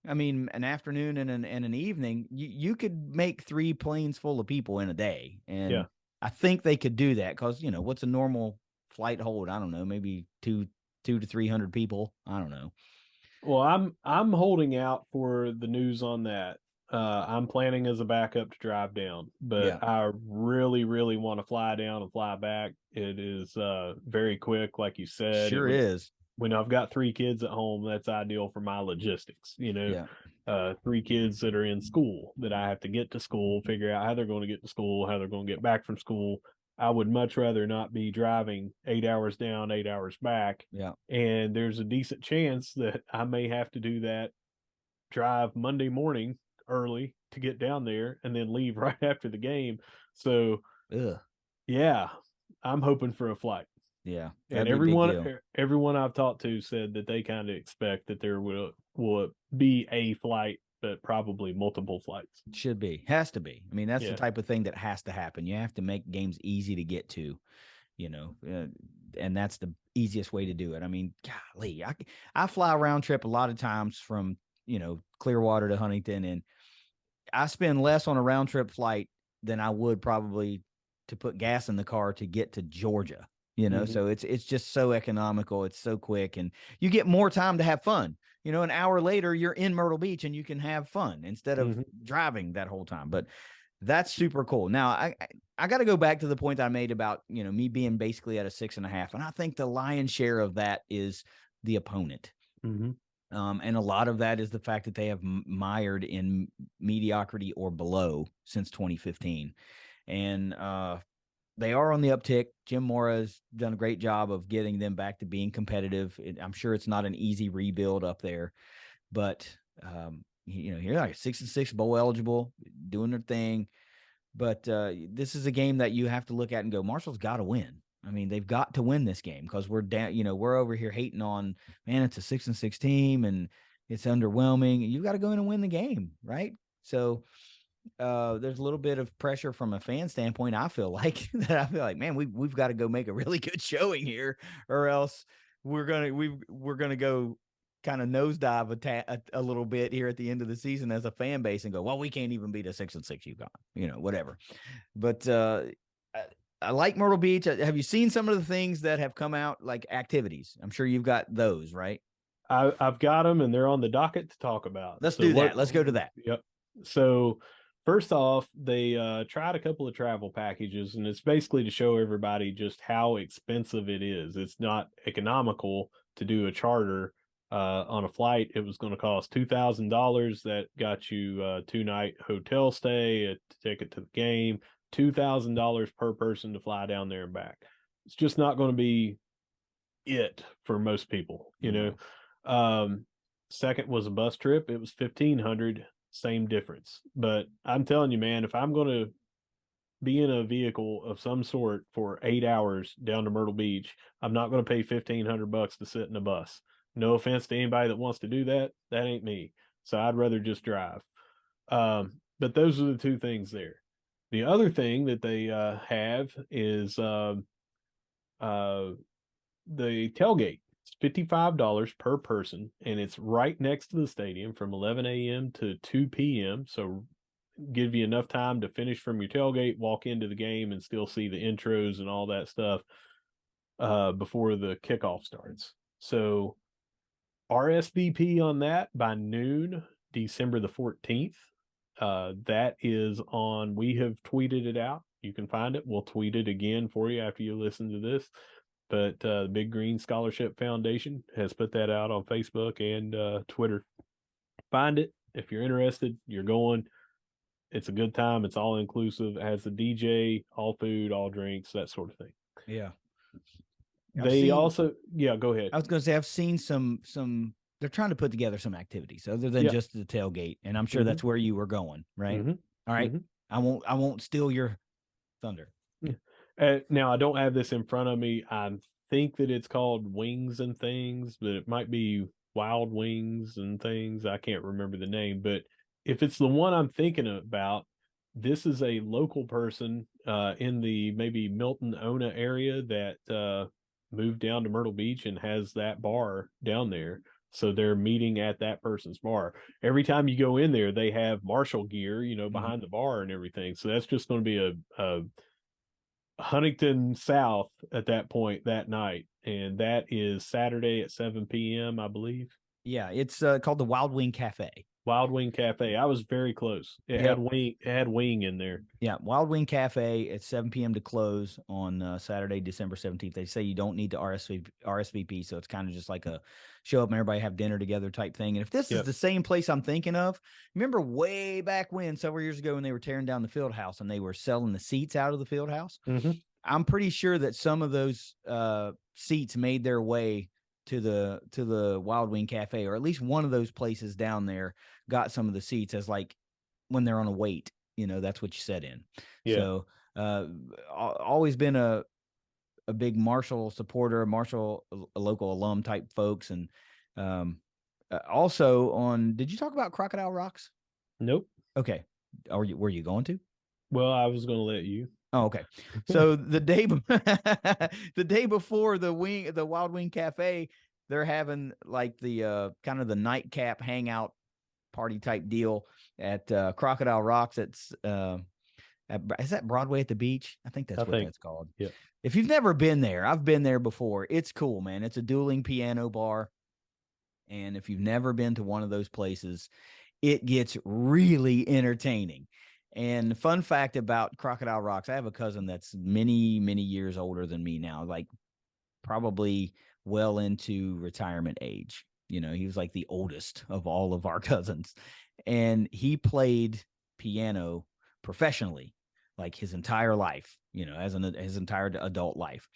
I mean, an afternoon and an evening, you could make 3 planes full of people in a day. Yeah. And I think they could do that because, what's a normal flight hold? I don't know, maybe two to 300 people. I don't know. Well, I'm holding out for the news on that. I'm planning as a backup to drive down, Yeah, but I really, really want to fly down and fly back. It is very quick, like you said. It sure would is. when I've got 3 kids at home, that's ideal for my logistics. Yeah. 3 kids that are in school that I have to get to school, figure out how they're going to get to school, how they're going to get back from school. I would much rather not be driving 8 hours down, 8 hours back. Yeah. And there's a decent chance that I may have to do that drive Monday morning early to get down there and then leave right after the game. So, Ugh. yeah, I'm hoping for a flight. Yeah. And That'd be a big deal. everyone I've talked to said that they kind of expect that there will be a flight, but probably multiple flights. Should be. Has to be. I mean, that's the Yeah. type of thing that has to happen. You have to make games easy to get to, and that's the easiest way to do it. I mean, golly, I fly a round trip a lot of times from, Clearwater to Huntington, and I spend less on a round trip flight than I would probably to put gas in the car to get to Georgia. Mm-hmm. So it's just so economical. It's so quick, and you get more time to have fun. An hour later, you're in Myrtle Beach and you can have fun instead of driving that whole time. But that's super cool. Now, I got to go back to the point that I made about, me being basically at a 6.5. And I think the lion's share of that is the opponent. Mm-hmm. And a lot of that is the fact that they have mired in mediocrity or below since 2015. And they are on the uptick. Jim Mora has done a great job of getting them back to being competitive. I'm sure it's not an easy rebuild up there, but you're like 6-6 bowl eligible, doing their thing. But this is a game that you have to look at and go, Marshall's got to win. I mean, they've got to win this game because we're down. We're over here hating on, man, it's a 6-6 team and it's underwhelming. You got to go in and win the game, right? So there's a little bit of pressure from a fan standpoint. I feel like man, we've got to go make a really good showing here, or else we're gonna go kind of nosedive a little bit here at the end of the season as a fan base and go, well, we can't even beat a 6-6 UConn, whatever. But I like Myrtle Beach. Have you seen some of the things that have come out, like activities? I'm sure you've got those, right? I've got them, and they're on the docket to talk about. Let's do that. Let's go to that. Yep. So first off, they tried a couple of travel packages, and it's basically to show everybody just how expensive it is. It's not economical to do a charter on a flight. It was going to cost $2,000. That got you a 2-night hotel stay, a ticket to the game, $2,000 per person to fly down there and back. It's just not going to be it for most people, Second was a bus trip. It was $1,500, same difference. But I'm telling you, man, if I'm going to be in a vehicle of some sort for 8 hours down to Myrtle Beach, I'm not going to pay $1,500 to sit in a bus. No offense to anybody that wants to do that. That ain't me. So I'd rather just drive. But those are the two things there. The other thing that they have is the tailgate. It's $55 per person, and it's right next to the stadium from 11 a.m. to 2 p.m. So give you enough time to finish from your tailgate, walk into the game, and still see the intros and all that stuff before the kickoff starts. So RSVP on that by noon, December the 14th. That is on, we have tweeted it out. You can find it. We'll tweet it again for you after you listen to this. But the Big Green Scholarship Foundation has put that out on Facebook and Twitter. Find it. If you're interested, you're going. It's a good time. It's all inclusive. It has the DJ, all food, all drinks, that sort of thing. Yeah. Also, go ahead. I was going to say, I've seen some, they're trying to put together some activities other than just the tailgate. And I'm sure that's where you were going, right? All right. I won't steal your thunder. Now, I don't have this in front of me. I think that it's called Wings and Things, but it might be Wild Wings and Things. I can't remember the name, but if it's the one I'm thinking about, this is a local person in the maybe Milton, Ona area that moved down to Myrtle Beach and has that bar down there. So they're meeting at that person's bar. Every time you go in there, they have Marshall gear, behind the bar and everything. So that's just going to be a Huntington South at that point that night, and that is Saturday at 7 p.m. I believe. Yeah, it's called the Wild Wing Cafe. Wild Wing Cafe. I was very close. It had wing in there. Yeah, Wild Wing Cafe at 7 p.m. to close on Saturday, December 17th. They say you don't need to RSVP, so it's kind of just like a show up and everybody have dinner together type thing. And if this is the same place I'm thinking of, remember way back when, several years ago, when they were tearing down the field house and they were selling the seats out of the field house? I'm pretty sure that some of those seats made their way to the Wild Wing Cafe, or at least one of those places down there got some of the seats as like when they're on a wait, that's what you set in. Yeah. So always been a big Marshall supporter, a local alum type folks. And also did you talk about Crocodile Rocks? Nope. Okay. Were you going to? Well, I was going to let you. Oh, okay. So the day before the Wild Wing Cafe, they're having like the kind of the nightcap hangout party type deal at Crocodile Rocks. It's is that Broadway at the Beach? I think that's what that's called. Yeah. If you've never been there, I've been there before. It's cool, man. It's a dueling piano bar. And if you've never been to one of those places, it gets really entertaining. And fun fact about Crocodile Rocks, I have a cousin that's many, many years older than me now, like probably well into retirement age. He was like the oldest of all of our cousins. And he played piano professionally, like his entire life, his entire adult life.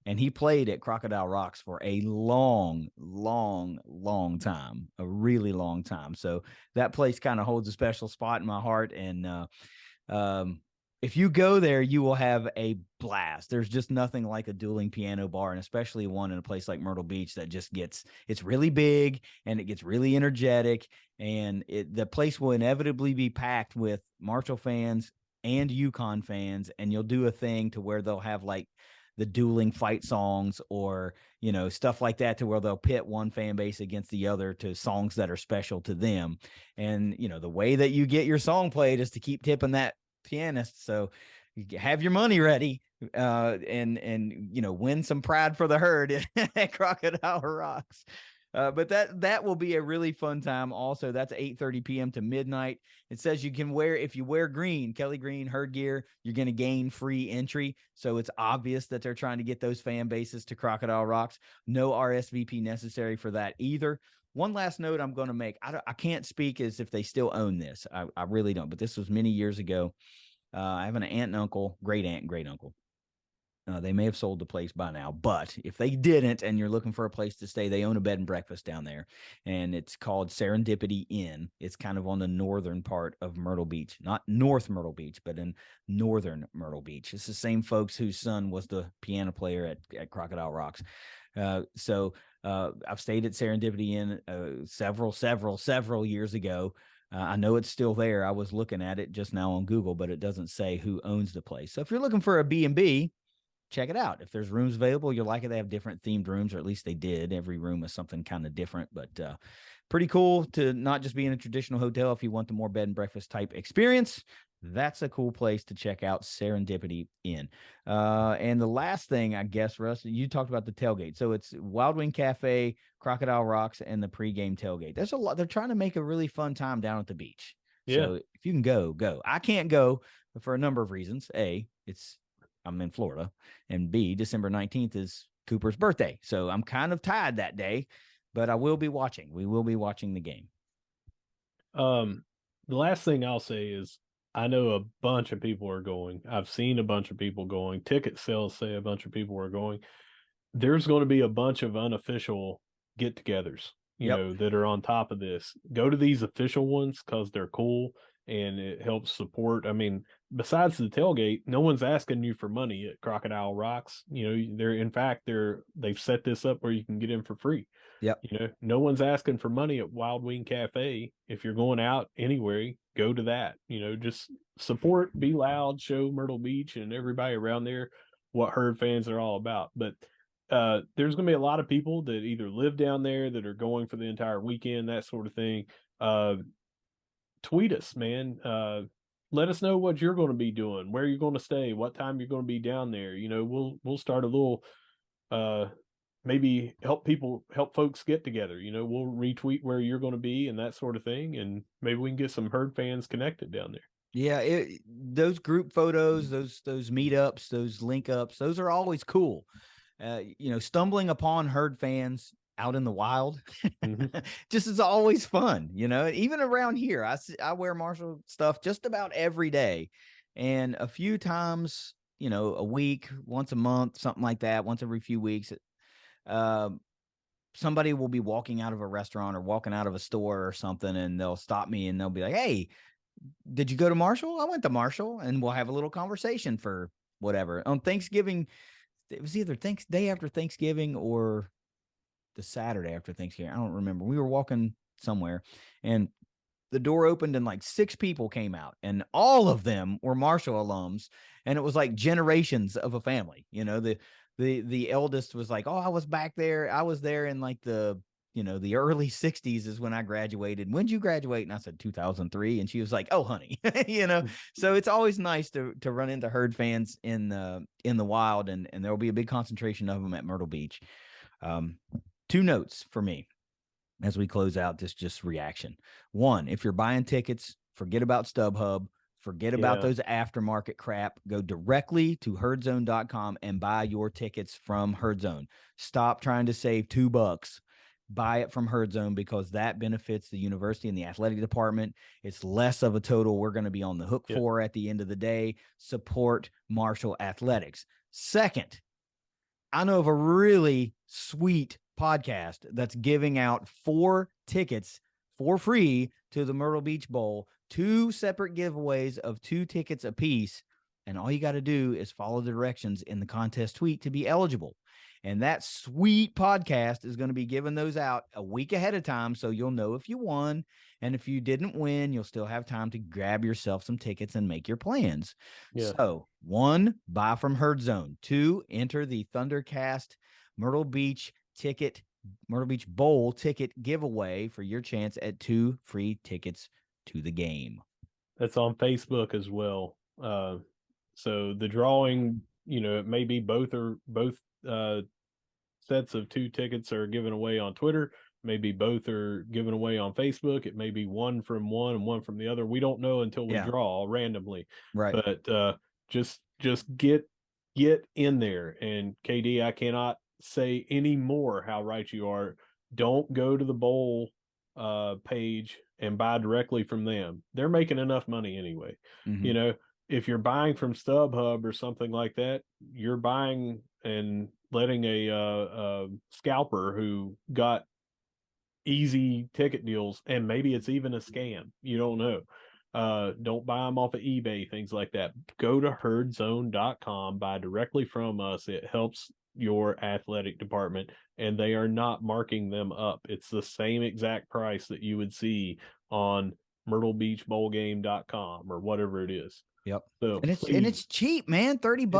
And he played at Crocodile Rocks for a long, long, long time, a really long time. So that place kind of holds a special spot in my heart. And if you go there, you will have a blast. There's just nothing like a dueling piano bar, and especially one in a place like Myrtle Beach that just it's really big and it gets really energetic. And the place will inevitably be packed with Marshall fans and UConn fans. And you'll do a thing to where they'll have like the dueling fight songs or, stuff like that, to where they'll pit one fan base against the other to songs that are special to them. And, the way that you get your song played is to keep tipping that pianist. So you have your money ready, and win some pride for the herd at Crocodile Rocks. But that will be a really fun time. Also, that's 8:30 p.m. to midnight. It says you can if you wear green, Kelly Green herd gear, you're going to gain free entry. So it's obvious that they're trying to get those fan bases to Crocodile Rocks. No RSVP necessary for that either. One last note I'm going to make. I can't speak as if they still own this. I really don't. But this was many years ago. I have an aunt and uncle, great aunt and great uncle. They may have sold the place by now, but if they didn't and you're looking for a place to stay, they own a bed and breakfast down there, and it's called Serendipity Inn. It's kind of on the northern part of Myrtle Beach, not North Myrtle Beach, but in northern Myrtle Beach. It's the same folks whose son was the piano player at Crocodile Rocks. So I've stayed at Serendipity Inn several years ago. I know it's still there. I was looking at it just now on Google, but it doesn't say who owns the place. So if you're looking for a B&B, check it out. If there's rooms available, you'll like it. They have different themed rooms, or at least they did. Every room is something kind of different, but pretty cool to not just be in a traditional hotel. If you want the more bed and breakfast type experience, that's a cool place to check out, Serendipity Inn. And the last thing, I guess, Russ, you talked about the tailgate. So it's Wild Wing Cafe, Crocodile Rocks, and the pregame tailgate. There's a lot. They're trying to make a really fun time down at the beach. Yeah. So if you can go. I can't go for a number of reasons. I'm in Florida, and B, December 19th is Cooper's birthday. So I'm kind of tired that day, but I will be watching. We will be watching the game. The last thing I'll say is I know a bunch of people are going. I've seen a bunch of people going. Ticket sales say a bunch of people are going. There's going to be a bunch of unofficial get-togethers, that are on top of this. Go to these official ones because they're cool and it helps support. I mean, besides the tailgate, no one's asking you for money at Crocodile Rocks. They've set this up where you can get in for free. Yep. No one's asking for money at Wild Wing Cafe. If you're going out anywhere, go to that. Just support, be loud, show Myrtle Beach and everybody around there what herd fans are all about. But there's going to be a lot of people that either live down there that are going for the entire weekend, that sort of thing. Tweet us, man. Let us know what you're going to be doing, where you're going to stay, what time you're going to be down there. We'll start a little, maybe help folks get together. We'll retweet where you're going to be and that sort of thing, and maybe we can get some herd fans connected down there. Yeah, those group photos, those meetups, those link ups, those are always cool. Stumbling upon herd fans out in the wild just is always fun. Even around here, I wear Marshall stuff just about every day, and a few times, a week, once a month, something like that, once every few weeks, somebody will be walking out of a restaurant or walking out of a store or something, and they'll stop me and they'll be like, "Hey, did you go to Marshall?" "I went to Marshall," and we'll have a little conversation for whatever. On Thanksgiving, it was either day after Thanksgiving or the Saturday after Thanksgiving. I don't remember. We were walking somewhere, and the door opened and like 6 people came out, and all of them were Marshall alums, and it was like generations of a family. The eldest was like, "Oh, I was back there. I was there in like the early 60s is when I graduated. When'd you graduate?" And I said 2003. And she was like, "Oh, honey." So it's always nice to run into herd fans in the wild, and there will be a big concentration of them at Myrtle Beach. 2 notes for me as we close out this just reaction. 1, if you're buying tickets, forget about StubHub. Forget about those aftermarket crap. Go directly to herdzone.com and buy your tickets from HerdZone. Stop trying to save $2. Buy it from HerdZone, because that benefits the university and the athletic department. It's less of a total we're going to be on the hook for at the end of the day. Support Marshall Athletics. Second, I know of a really sweet podcast that's giving out 4 tickets for free to the Myrtle Beach Bowl, 2 separate giveaways of 2 tickets apiece And all you got to do is follow the directions in the contest tweet to be eligible. And that sweet podcast is going to be giving those out a week ahead of time. So you'll know if you won. And if you didn't win, you'll still have time to grab yourself some tickets and make your plans. Yeah. So 1, buy from Herd Zone. 2, enter the Thundercast Myrtle Beach Bowl ticket giveaway for your chance at 2 free tickets to the game. That's on Facebook as well. So the drawing, it may be both sets of 2 tickets are given away on Twitter. Maybe both are given away on Facebook. It may be one from one and one from the other. We don't know until we draw randomly. Right. But just get in there. And KD, I cannot say any more how right you are. Don't go to the bowl page and buy directly from them. They're making enough money anyway. Mm-hmm. If you're buying from StubHub or something like that, you're buying and letting a scalper who got easy ticket deals, and maybe it's even a scam. You don't know. Don't buy them off of eBay, things like that. Go to herdzone.com, buy directly from us. It helps your athletic department, and they are not marking them up. It's the same exact price that you would see on myrtlebeachbowlgame.com or whatever it is. Yep. So and it's cheap, man. $30.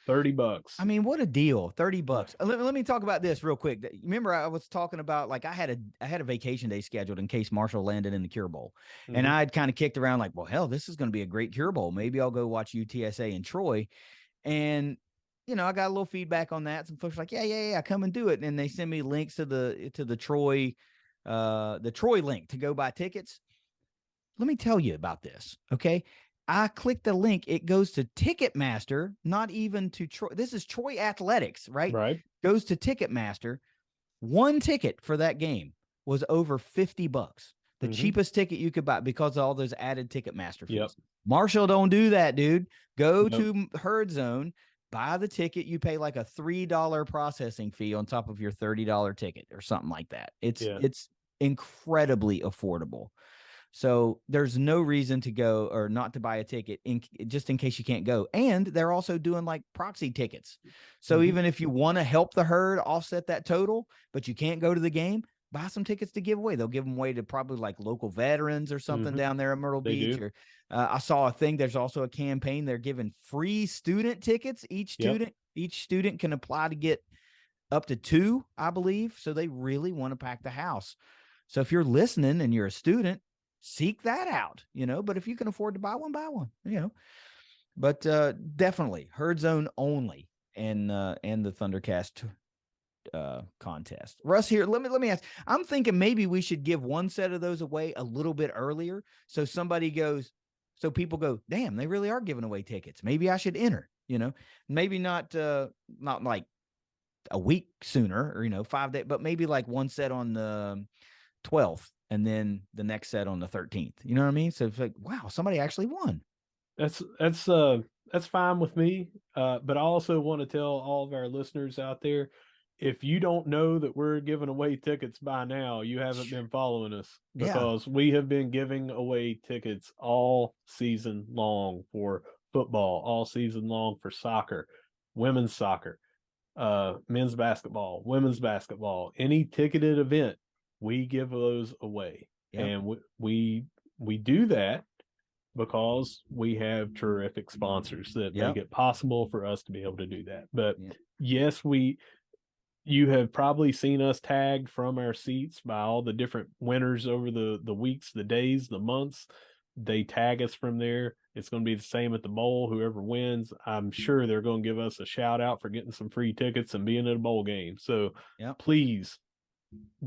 $30. I mean, what a deal. $30. Let me talk about this real quick. Remember, I was talking about, like, I had a vacation day scheduled in case Marshall landed in the Cure Bowl. Mm-hmm. And I'd kind of kicked around like, well, hell, this is going to be a great Cure Bowl. Maybe I'll go watch UTSA in Troy. And I got a little feedback on that. Some folks were like, yeah, come and do it. And they send me links to the Troy link to go buy tickets. Let me tell you about this, okay? I click the link. It goes to Ticketmaster, not even to Troy. This is Troy Athletics, right? Right. Goes to Ticketmaster. One ticket for that game was over $50. The cheapest ticket you could buy because of all those added Ticketmaster fees. Yep. Marshall, don't do that, dude. Go to Herd Zone, buy the ticket. You pay like a $3 processing fee on top of your $30 ticket or something like that. It's incredibly affordable. So there's no reason to go or not to buy a ticket just in case you can't go. And they're also doing like proxy tickets. So even if you want to help the herd offset that total, but you can't go to the game, buy some tickets to give away. They'll give them away to probably like local veterans or something down there at Myrtle Beach. Or I saw a thing. There's also a campaign. They're giving free student tickets. Each student can apply to get up to 2, I believe. So they really want to pack the house. So if you're listening and you're a student, seek that out, but if you can afford to buy one, but definitely Herd Zone only and the Thundercast contest. Russ, here, let me ask. I'm thinking maybe we should give one set of those away a little bit earlier. So people go, damn, they really are giving away tickets. Maybe I should enter, maybe not like a week sooner or, 5 days, but maybe like one set on the 12th. And then the next set on the 13th. You know what I mean? So it's like, wow, somebody actually won. That's fine with me. But I also want to tell all of our listeners out there, if you don't know that we're giving away tickets by now, you haven't been following us, because we have been giving away tickets all season long for football, all season long for soccer, women's soccer, men's basketball, women's basketball, any ticketed event. We give those away. And we do that because we have terrific sponsors that make it possible for us to be able to do that. But yes, you have probably seen us tagged from our seats by all the different winners over the weeks, the days, the months. They tag us from there. It's going to be the same at the bowl. Whoever wins, I'm sure they're going to give us a shout out for getting some free tickets and being at a bowl game. So please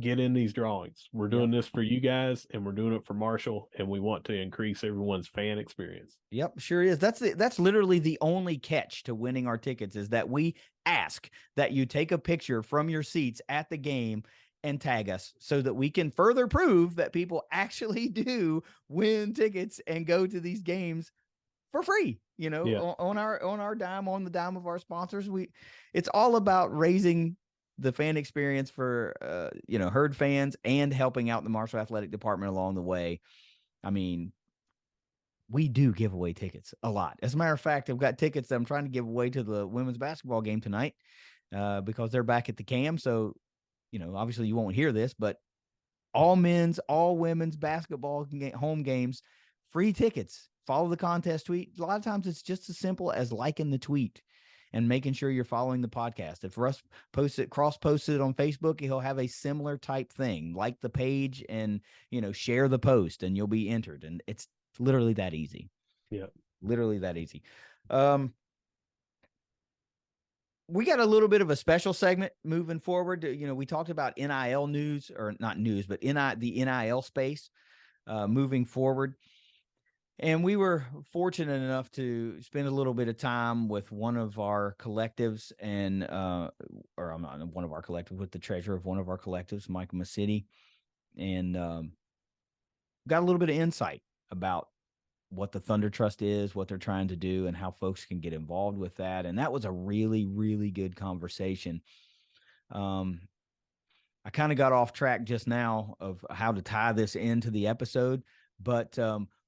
get in these drawings. We're doing this for you guys, and we're doing it for Marshall, and we want to increase everyone's fan experience. Yep, sure is. That's literally the only catch to winning our tickets, is that we ask that you take a picture from your seats at the game and tag us so that we can further prove that people actually do win tickets and go to these games for free, on our dime, on the dime of our sponsors. It's all about raising the fan experience for, herd fans and helping out the Marshall Athletic Department along the way. I mean, we do give away tickets a lot. As a matter of fact, I've got tickets that I'm trying to give away to the women's basketball game tonight because they're back at the Cam. So, obviously you won't hear this, but all men's, all women's basketball home games, free tickets. Follow the contest tweet. A lot of times it's just as simple as liking the tweet and making sure you're following the podcast. If Russ cross posted it on Facebook, he'll have a similar type thing. Like the page and, share the post and you'll be entered. And it's literally that easy. Yeah. Literally that easy. We got a little bit of a special segment moving forward. We talked about NIL news, or not news, but the NIL space moving forward. And we were fortunate enough to spend a little bit of time with one of our collectives or I'm not one of our collectives, with the treasurer of one of our collectives, Mike Misiti, and got a little bit of insight about what the Thunder Trust is, what they're trying to do, and how folks can get involved with that. And that was a really, really good conversation. I kind of got off track just now of how to tie this into the episode, but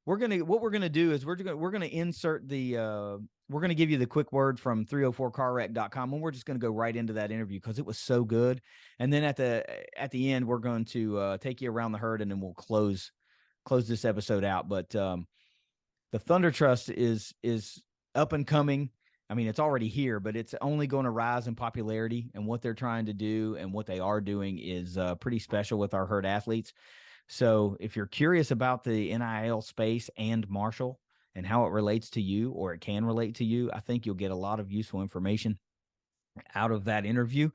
what we're gonna do is we're gonna insert we're gonna give you the quick word from 304carwreck.com, and we're just gonna go right into that interview because it was so good. And then at the end, we're going to take you around the herd, and then we'll close this episode out. But the Thunder Trust is up and coming. I mean, it's already here, but it's only going to rise in popularity, and what they're trying to do and what they are doing is pretty special with our herd athletes. So if you're curious about the NIL space and Marshall and how it relates to you, or it can relate to you, I think you'll get a lot of useful information out of that interview.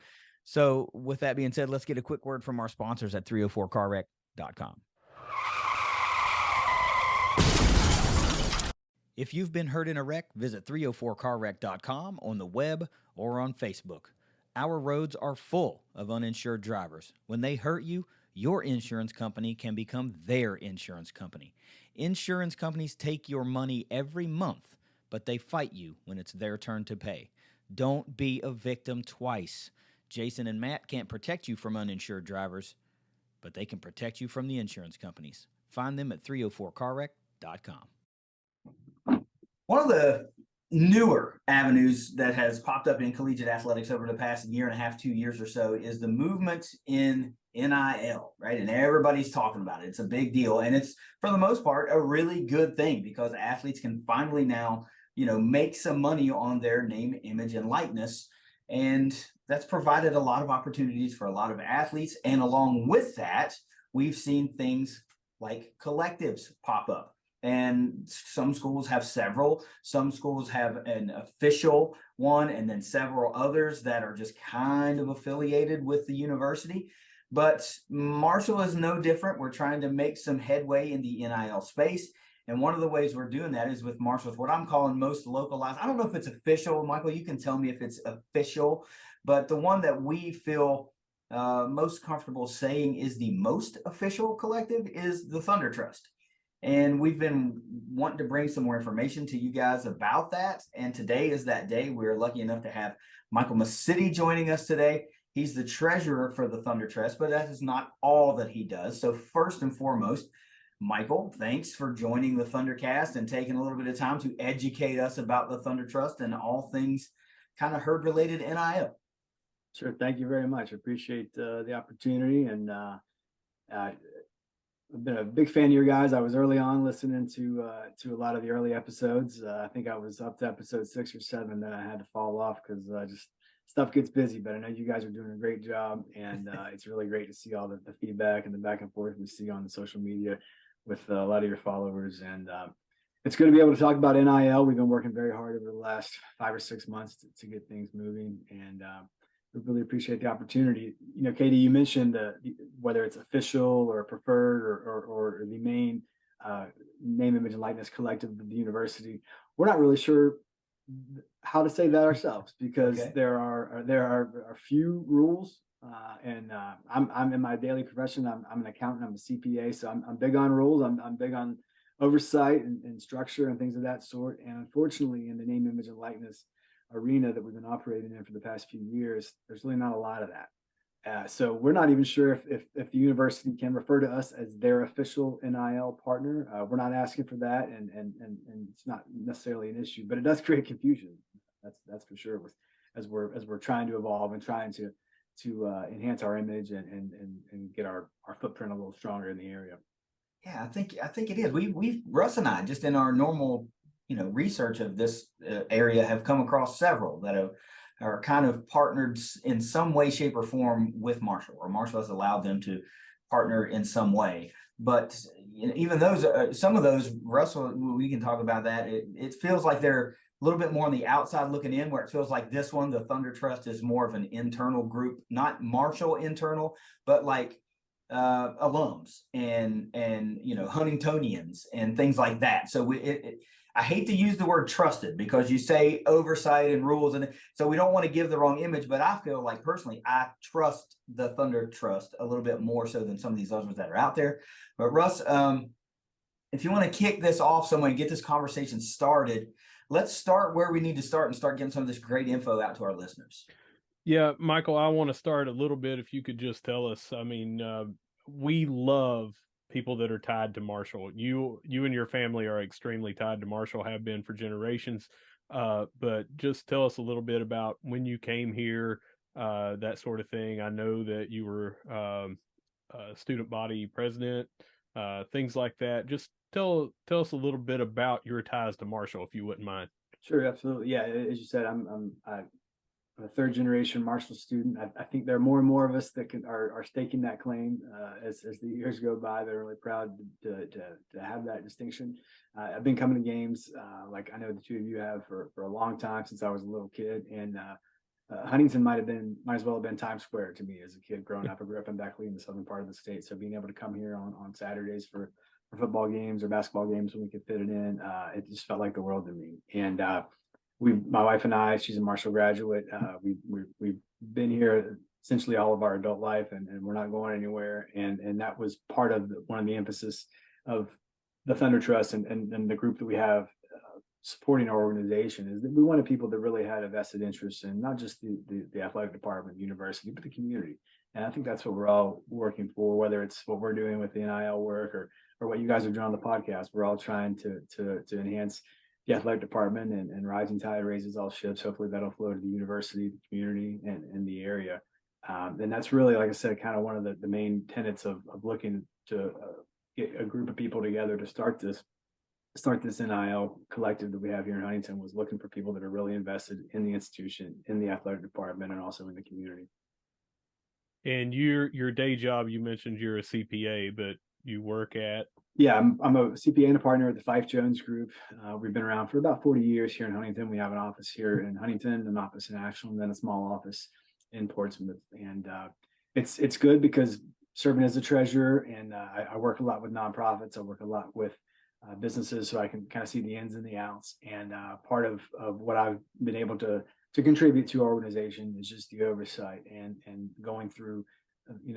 So with that being said, let's get a quick word from our sponsors at 304carwreck.com. If you've been hurt in a wreck, visit 304carwreck.com on the web or on Facebook. Our roads are full of uninsured drivers. When they hurt you, your insurance company can become their insurance company. Insurance companies take your money every month, but they fight you when it's their turn to pay. Don't be a victim twice. Jason and Matt can't protect you from uninsured drivers, but they can protect you from the insurance companies. Find them at 304carwreck.com. One of the newer avenues that has popped up in collegiate athletics over the past year and a half, 2 years or so is the movement in NIL, right? And everybody's talking about it. It's a big deal. And it's, for the most part, a really good thing because athletes can finally now, make some money on their name, image, and likeness. And that's provided a lot of opportunities for a lot of athletes. And along with that, we've seen things like collectives pop up. And some schools have several. Some schools have an official one, and then several others that are just kind of affiliated with the university. But Marshall is no different. We're trying to make some headway in the NIL space. And one of the ways we're doing that is with Marshall's, what I'm calling most localized. I don't know if it's official. Michael, you can tell me if it's official. But the one that we feel most comfortable saying is the most official collective is the Thunder Trust. And we've been wanting to bring some more information to you guys about that. And today is that day. We're lucky enough to have Michael Misiti joining us today. He's the treasurer for the Thunder Trust, but that is not all that he does. So first and foremost, Michael, thanks for joining the Thundercast and taking a little bit of time to educate us about the Thunder Trust and all things kind of herd related NIL. Sure. Thank you very much. I appreciate the opportunity. And I've been a big fan of your guys. I was early on listening to a lot of the early episodes. I think I was up to episode 6 or 7, then I had to fall off because just stuff gets busy. But I know you guys are doing a great job, and it's really great to see all the feedback and the back and forth we see on the social media with a lot of your followers. And it's good to be able to talk about NIL. We've been working very hard over the last 5 or 6 months to get things moving, and we really appreciate the opportunity. Katie, you mentioned whether it's official or preferred or the main name, image, and likeness collective of the university. We're not really sure how to say that ourselves because there are few rules. And I'm in my daily profession. I'm an accountant. I'm a CPA, so I'm big on rules. I'm big on oversight and structure and things of that sort. And unfortunately, in the name, image, and likeness arena that we've been operating in for the past few years, there's really not a lot of that. So we're not even sure if the university can refer to us as their official NIL partner. We're not asking for that, and it's not necessarily an issue, but it does create confusion. That's for sure. As we're trying to evolve and trying to enhance our image and get our footprint a little stronger in the area. Yeah, I think it is. We've Russ and I just in our normal research of this area have come across several that are kind of partnered in some way, shape, or form with Marshall, or Marshall has allowed them to partner in some way. But even those, some of those, Russell, we can talk about that. It feels like they're a little bit more on the outside looking in, where it feels like this one, the Thunder Trust, is more of an internal group, not Marshall internal, but like alums and Huntingtonians and things like that. So I hate to use the word trusted because you say oversight and rules, and so we don't want to give the wrong image, but I feel like personally I trust the Thunder Trust a little bit more so than some of these others that are out there. But Russ, if you want to kick this off somewhere and get this conversation started, let's start where we need to start and start getting some of this great info out to our listeners. Yeah, Michael, I want to start a little bit. If you could just tell us, I mean, we love people that are tied to Marshall. You and your family are extremely tied to Marshall, have been for generations. But just tell us a little bit about when you came here, that sort of thing. I know that you were student body president, things like that. Just tell us a little bit about your ties to Marshall, if you wouldn't mind. Sure, absolutely. Yeah, as you said, I'm a third generation Marshall student. I think there are more and more of us that are staking that claim as the years go by. They're really proud to have that distinction. I've been coming to games like I know the two of you have for a long time, since I was a little kid. And Huntington might as well have been Times Square to me as a kid growing up. I grew up in Beckley in the southern part of the state, so being able to come here on Saturdays for football games or basketball games when we could fit it in, it just felt like the world to me. And my wife and I, she's a Marshall graduate. We've been here essentially all of our adult life, and we're not going anywhere. And that was part of one of the emphasis of the Thunder Trust and the group that we have supporting our organization, is that we wanted people that really had a vested interest in not just the athletic department, the university, but the community. And I think that's what we're all working for, whether it's what we're doing with the NIL work or what you guys are doing on the podcast. We're all trying to enhance the athletic department, and rising tide raises all ships. Hopefully that'll flow to the university, the community, and the area. And that's really, like I said, kind of one of the main tenets of looking to get a group of people together to start this NIL collective that we have here in Huntington, was looking for people that are really invested in the institution, in the athletic department, and also in the community. And your day job, you mentioned you're a CPA, but you work at? Yeah, I'm a CPA and a partner at the Fife Jones Group. We've been around for about 40 years here in Huntington. We have an office here in Huntington, an office in Ashland, and then a small office in Portsmouth. And it's good because serving as a treasurer, and I work a lot with nonprofits. I work a lot with businesses, so I can kind of see the ins and the outs. And part of what I've been able to contribute to our organization is just the oversight and going through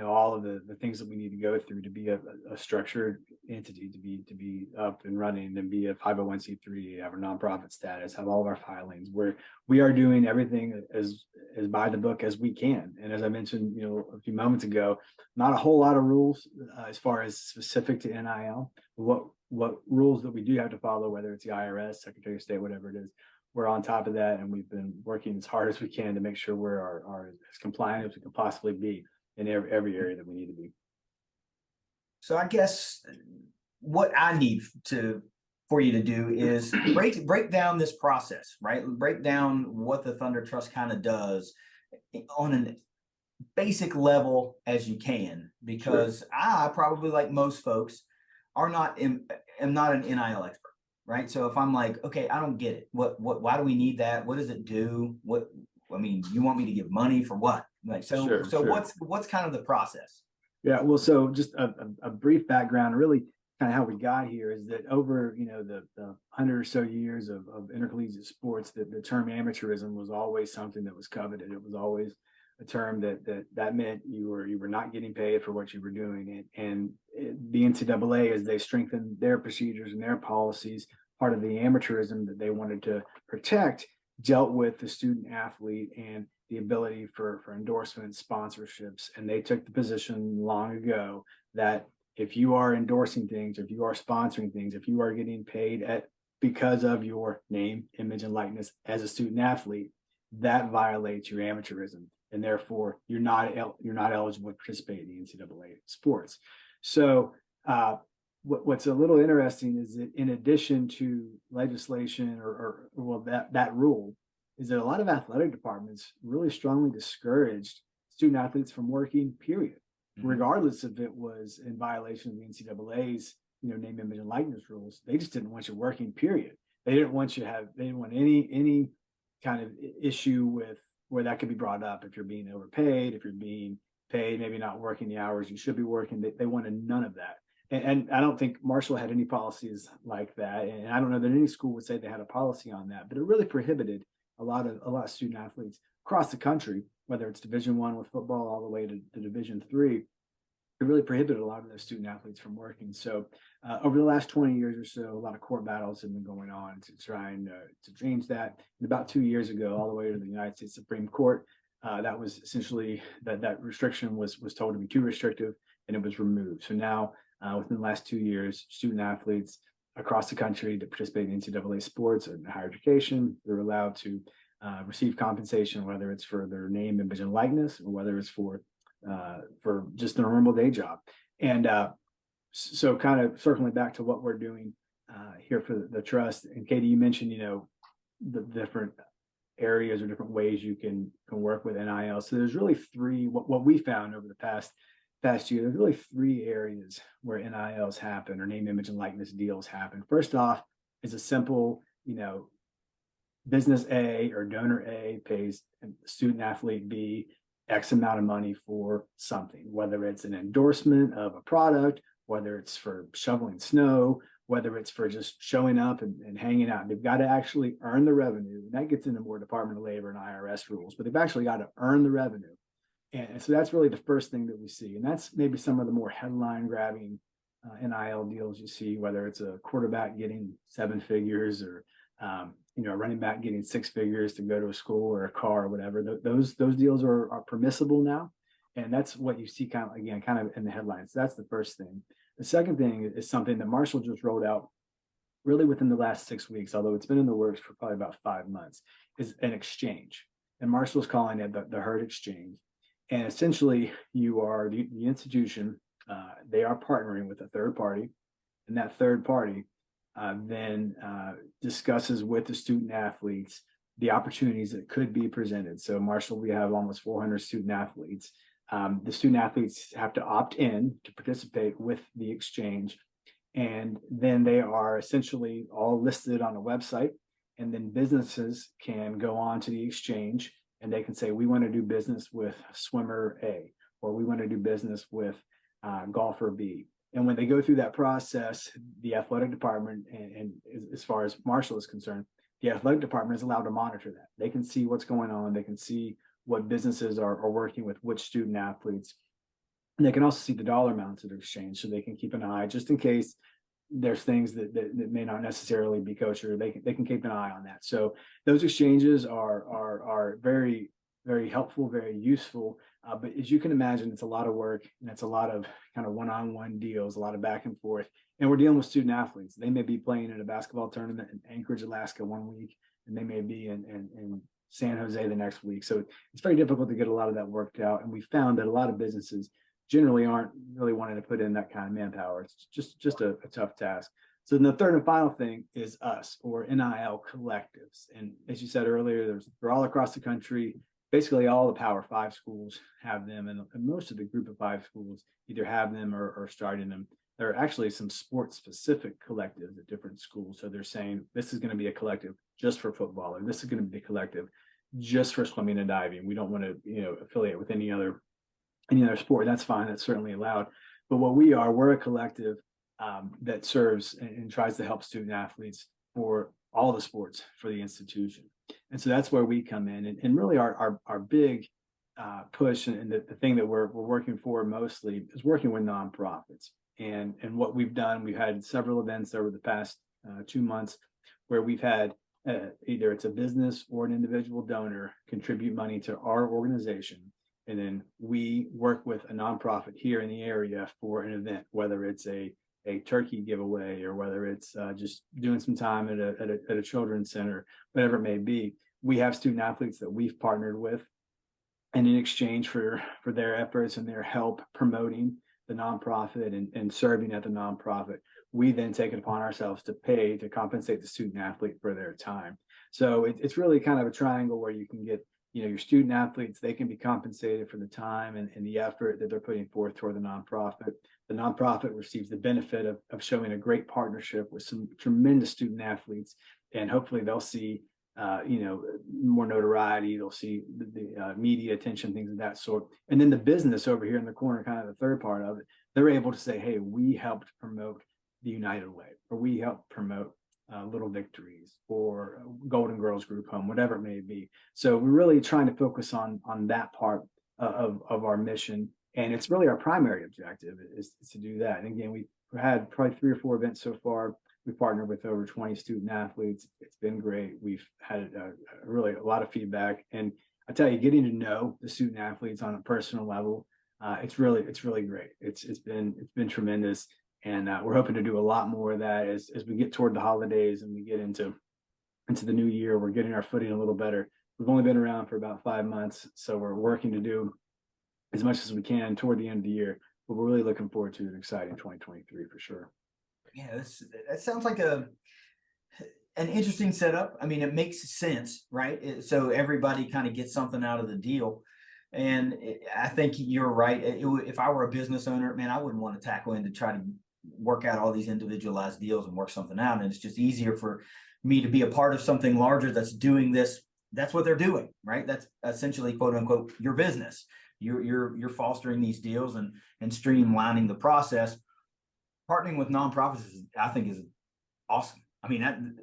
all of the things that we need to go through to be a structured entity, to be up and running, and be a 501c3, have a nonprofit status, have all of our filings, where we are doing everything as by the book as we can. And as I mentioned a few moments ago, not a whole lot of rules as far as specific to NIL. What rules that we do have to follow, whether it's the IRS, Secretary of State, whatever it is, we're on top of that, and we've been working as hard as we can to make sure we're as compliant as we can possibly be in every area that we need to be. So I guess what I need for you to do is break down this process, right? Break down what the Thunder Trust kind of does on a basic level as you can, because sure. I probably, like most folks, am not an NIL expert, right? So if I'm like, okay, I don't get it. Why do we need that? What does it do? You want me to give money for what? Like, so sure. What's kind of the process? Yeah, well, so just a brief background, really kind of how we got here, is that over the 100 or so years of intercollegiate sports, the term amateurism was always something that was coveted. It was always a term that meant you were not getting paid for what you were doing. And the NCAA, as they strengthened their procedures and their policies, part of the amateurism that they wanted to protect dealt with the student athlete and the ability for endorsements, sponsorships, and they took the position long ago that if you are endorsing things, if you are sponsoring things, if you are getting paid because of your name, image, and likeness as a student athlete, that violates your amateurism, and therefore you're not eligible to participate in the NCAA sports. So what's a little interesting is that in addition to legislation or that rule, is that a lot of athletic departments really strongly discouraged student athletes from working, period, regardless if it was in violation of the NCAA's name, image, and likeness rules. They just didn't want you working, period. They didn't want any kind of issue with where that could be brought up if you're being overpaid, if you're being paid, maybe not working the hours you should be working. They wanted none of that. And I don't think Marshall had any policies like that. And I don't know that any school would say they had a policy on that, but it really prohibited a lot of student athletes across the country, whether it's Division I with football all the way to Division III. It really prohibited a lot of those student athletes from working. So over the last 20 years or so, a lot of court battles have been going on to try and to change that. And about 2 years ago, all the way to the United States Supreme Court, that was essentially that restriction was told to be too restrictive, and it was removed. So now, within the last 2 years, student athletes across the country to participate in NCAA sports and higher education, they're allowed to receive compensation, whether it's for their name, image, and likeness, or whether it's for just their normal day job. And so kind of circling back to what we're doing here for the trust, and Katie, you mentioned, the different areas or different ways you can work with NIL. So there's really three, what we found over the past year, there's really three areas where NILs happen, or name, image, and likeness deals happen. First off is a simple, business A or donor A pays student athlete B X amount of money for something, whether it's an endorsement of a product, whether it's for shoveling snow, whether it's for just showing up and hanging out. They've got to actually earn the revenue. And that gets into more Department of Labor and IRS rules, but they've actually got to earn the revenue. And so that's really the first thing that we see. And that's maybe some of the more headline grabbing NIL deals you see, whether it's a quarterback getting 7 figures or a running back getting 6 figures to go to a school or a car or whatever. Those deals are permissible now. And that's what you see kind of in the headlines. So that's the first thing. The second thing is something that Marshall just rolled out really within the last 6 weeks, although it's been in the works for probably about 5 months, is an exchange. And Marshall's calling it the herd exchange. And essentially, you are the institution, they are partnering with a third party, and that third party then discusses with the student athletes the opportunities that could be presented. So Marshall, we have almost 400 student athletes. The student athletes have to opt in to participate with the exchange, and then they are essentially all listed on a website, and then businesses can go on to the exchange and they can say, we want to do business with swimmer A, or we want to do business with golfer B. And when they go through that process, the athletic department, and as far as Marshall is concerned, the athletic department is allowed to monitor that. They can see what's going on. They can see what businesses are working with which student athletes. And they can also see the dollar amounts that are exchanged, so they can keep an eye just in case there's things that may not necessarily be kosher. They can keep an eye on that. So those exchanges are very, very helpful, very useful. But as you can imagine, it's a lot of work, and it's a lot of kind of one-on-one deals, a lot of back and forth. And we're dealing with student athletes. They may be playing in a basketball tournament in Anchorage, Alaska 1 week, and they may be in San Jose the next week. So it's very difficult to get a lot of that worked out. And we found that a lot of businesses generally aren't really wanting to put in that kind of manpower. It's just a tough task. So then the third and final thing is us, or NIL collectives. And as you said earlier, they're all across the country. Basically all the Power 5 schools have them, and most of the Group of 5 schools either have them or are starting them. There are actually some sports specific collectives at different schools. So they're saying this is going to be a collective just for football, or this is going to be a collective just for swimming and diving. We don't want to, affiliate with any other sport. That's fine. That's certainly allowed. But what we're a collective that serves and tries to help student athletes for all the sports for the institution. And so that's where we come in. And really our big push, and the thing that we're working for mostly, is working with nonprofits. And what we've done, we've had several events over the past 2 months where we've had either it's a business or an individual donor, contribute money to our organization. And then we work with a nonprofit here in the area for an event, whether it's a turkey giveaway or whether it's just doing some time at a children's center, whatever it may be. We have student athletes that we've partnered with, and in exchange for their efforts and their help promoting the nonprofit and serving at the nonprofit, we then take it upon ourselves to pay to compensate the student athlete for their time. So it's really kind of a triangle where you can get, your student athletes, they can be compensated for the time and the effort that they're putting forth toward the nonprofit. The nonprofit receives the benefit of showing a great partnership with some tremendous student athletes, and hopefully they'll see more notoriety. They'll see the media attention, things of that sort. And then the business over here in the corner, kind of the third part of it, they're able to say, hey, we helped promote the United Way, or we helped promote Little Victories or Golden Girls Group Home, whatever it may be. So we're really trying to focus on that part of our mission. And it's really our primary objective is to do that. And again, we've had probably 3 or 4 events so far. We partnered with over 20 student athletes. It's been great. We've had really a lot of feedback. And I tell you, getting to know the student athletes on a personal level, it's really great. It's been tremendous. And we're hoping to do a lot more of that as we get toward the holidays and we get into the new year. We're getting our footing a little better. We've only been around for about 5 months, so we're working to do as much as we can toward the end of the year. But we're really looking forward to an exciting 2023 for sure. Yeah, that sounds like an interesting setup. I mean, it makes sense, right? So everybody kind of gets something out of the deal. And I think you're right. If I were a business owner, man, I wouldn't want to tackle in to try to work out all these individualized deals and work something out. And it's just easier for me to be a part of something larger that's doing this. That's what they're doing, right? That's essentially, quote unquote, your business. You're fostering these deals and streamlining the process. Partnering with nonprofits, I think, is awesome. I mean,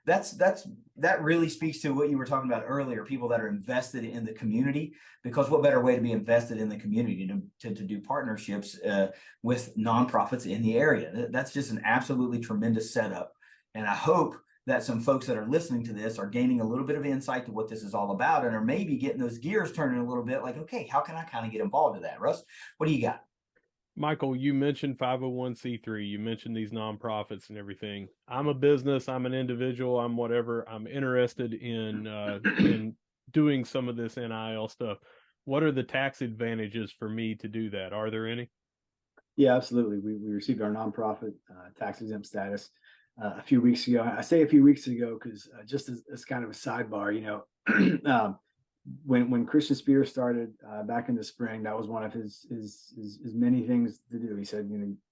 that really speaks to what you were talking about earlier, people that are invested in the community, because what better way to be invested in the community to do partnerships with nonprofits in the area. That's just an absolutely tremendous setup. And I hope that some folks that are listening to this are gaining a little bit of insight to what this is all about and are maybe getting those gears turning a little bit like, okay, how can I kind of get involved in that? Russ, what do you got? Michael, you mentioned 501c3. You mentioned these nonprofits and everything. I'm a business. I'm an individual. I'm whatever. I'm interested in doing some of this NIL stuff. What are the tax advantages for me to do that? Are there any? Yeah, absolutely. We received our nonprofit tax exempt status a few weeks ago. I say a few weeks ago because just as kind of a sidebar, when Christian Spears started back in the spring, that was one of his many things to do. He said,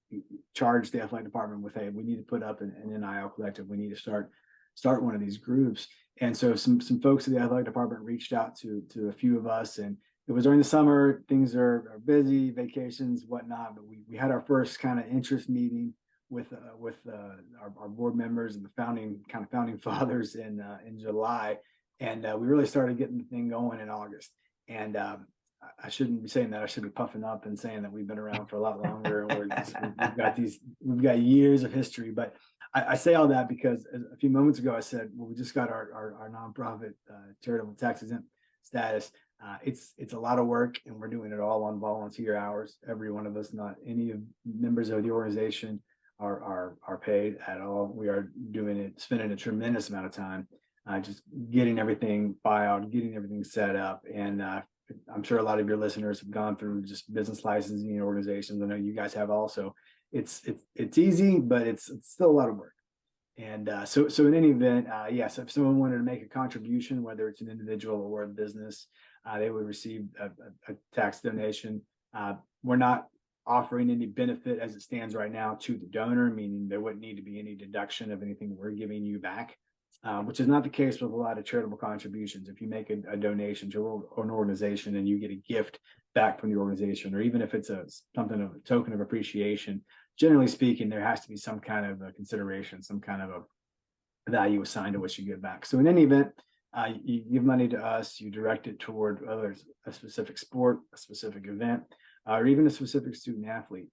he charged the athletic department with, hey, we need to put up an NIL collective. We need to start one of these groups. And so some folks at the athletic department reached out to a few of us, and it was during the summer. Things are busy, vacations, whatnot. But we had our first kind of interest meeting with our board members and the founding fathers in July. And we really started getting the thing going in August. And I shouldn't be saying that. I should be puffing up and saying that we've been around for a lot longer. And we've got years of history. But I say all that because a few moments ago I said, well, we just got our nonprofit charitable tax exempt status. It's a lot of work, and we're doing it all on volunteer hours. Every one of us, not any of members of the organization are paid at all. We are spending a tremendous amount of time just getting everything filed, getting everything set up. And I'm sure a lot of your listeners have gone through just business licensing organizations. I know you guys have also. It's easy, but it's still a lot of work. And so in any event, yes, if someone wanted to make a contribution, whether it's an individual or a business, they would receive a tax donation. We're not offering any benefit as it stands right now to the donor, meaning there wouldn't need to be any deduction of anything we're giving you back. Which is not the case with a lot of charitable contributions. If you make a donation to an organization and you get a gift back from the organization, or even if it's something of a token of appreciation, generally speaking, there has to be some kind of a consideration, some kind of a value assigned to what you give back. So in any event, you give money to us, you direct it toward whether it's a specific sport, a specific event, or even a specific student athlete.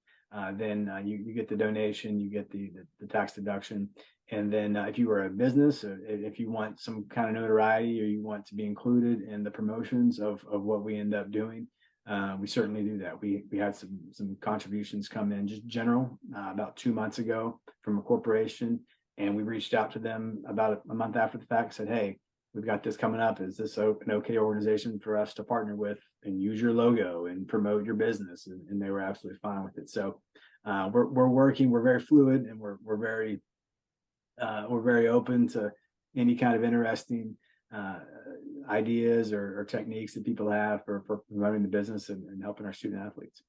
then you get the donation, you get the tax deduction. And then if you are a business, or if you want some kind of notoriety, or you want to be included in the promotions of what we end up doing, we certainly do that. We had some contributions come in, just general, about 2 months ago from a corporation, and we reached out to them about a month after the fact, said, hey, we've got this coming up. Is this an okay organization for us to partner with and use your logo and promote your business? And they were absolutely fine with it. So we're working, we're very fluid, and we're very open to any kind of interesting ideas or techniques that people have for promoting the business and helping our student athletes.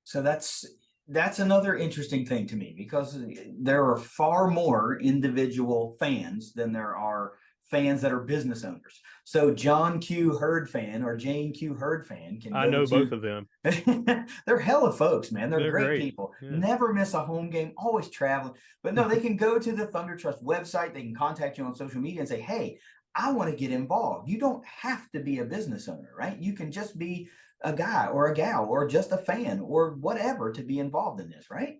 So that's another interesting thing to me, because there are far more individual fans than there are fans that are business owners. So John Q. Hurd fan or Jane Q. Hurd fan can I know both of them. They're hella folks, man. They're great people. Yeah. Never miss a home game, always traveling. But no, they can go to the Thunder Trust website. They can contact you on social media and say, hey, I want to get involved. You don't have to be a business owner, right? You can just be a guy or a gal or just a fan or whatever to be involved in this, right?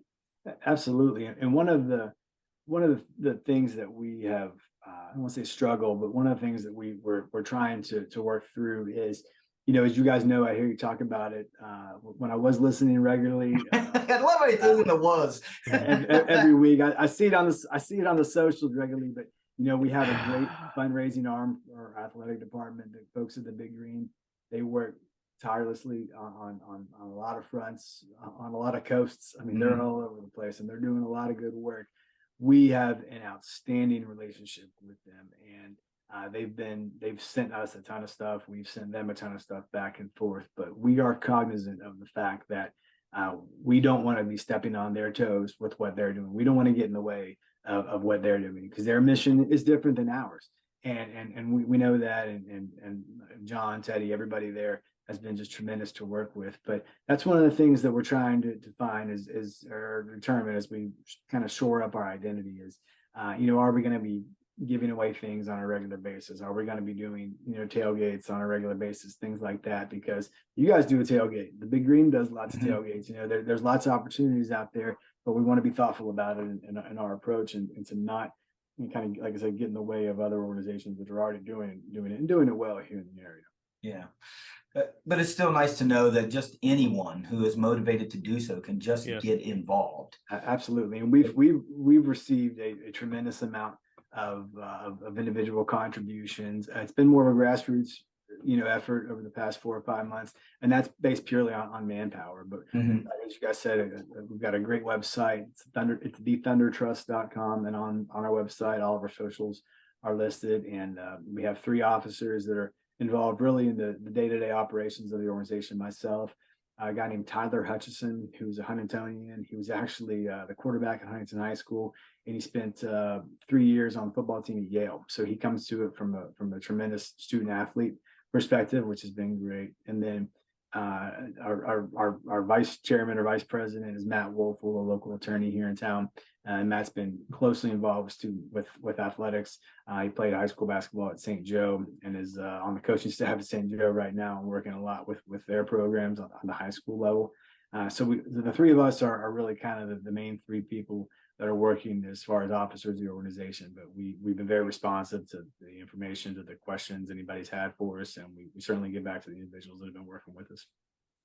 Absolutely. And one of the things that we have, I don't want to say struggle, but one of the things that we're trying to work through is, as you guys know, I hear you talk about it when I was listening regularly. I love how it does in the was every week. I see it on the socials regularly, but we have a great fundraising arm for our athletic department. The folks at the Big Green, they work tirelessly on a lot of fronts, on a lot of coasts. I mean, they're all over the place, and they're doing a lot of good work. We have an outstanding relationship with them, and they've sent us a ton of stuff. We've sent them a ton of stuff back and forth, but we are cognizant of the fact that we don't want to be stepping on their toes with what they're doing. We don't want to get in the way of what they're doing, because their mission is different than ours. And we know that, and John, Teddy, everybody there has been just tremendous to work with. But that's one of the things that we're trying to find or determine as we kind of shore up our identity is, are we going to be giving away things on a regular basis? Are we going to be doing, tailgates on a regular basis, things like that? Because you guys do a tailgate. The Big Green does lots of tailgates. There's lots of opportunities out there, but we want to be thoughtful about it in our approach, and to not kind of, like I said, get in the way of other organizations that are already doing it and doing it well here in the area. Yeah. But it's still nice to know that just anyone who is motivated to do so can just get involved. Absolutely. And we've received a tremendous amount of individual contributions. It's been more of a grassroots effort over the past 4 or 5 months, and that's based purely on manpower. But as you guys said, we've got a great website. It's thethundertrust.com, and on our website, all of our socials are listed, and we have 3 officers that are involved really in the day-to-day operations of the organization. Myself, a guy named Tyler Hutchison, who's a Huntingtonian. He was actually the quarterback at Huntington High School, and he spent 3 years on the football team at Yale. So he comes to it from a tremendous student athlete perspective, which has been great. And then our vice chairman or vice president is Matt Wolf, a local attorney here in town, and Matt's been closely involved with athletics. He played high school basketball at St. Joe and is on the coaching staff at St. Joe right now, and working a lot with their programs on the high school level. So the 3 of us are really kind of the main 3 people that are working as far as officers of the organization. But we've been very responsive to the information, to the questions anybody's had for us, and we certainly get back to the individuals that have been working with us.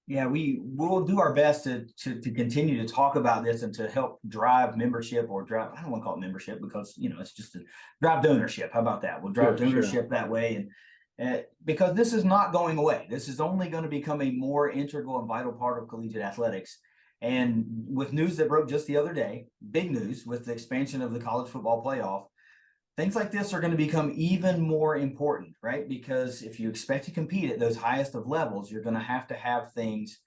Yeah, we will do our best to continue to talk about this and to help drive membership, or drive, I don't want to call it membership, because it's just to drive donorship. How about that? We'll drive donorship that way, and because this is not going away. This is only going to become a more integral and vital part of collegiate athletics. And with news that broke just the other day, big news with the expansion of the college football playoff, things like this are going to become even more important, right? Because if you expect to compete at those highest of levels, you're going to have things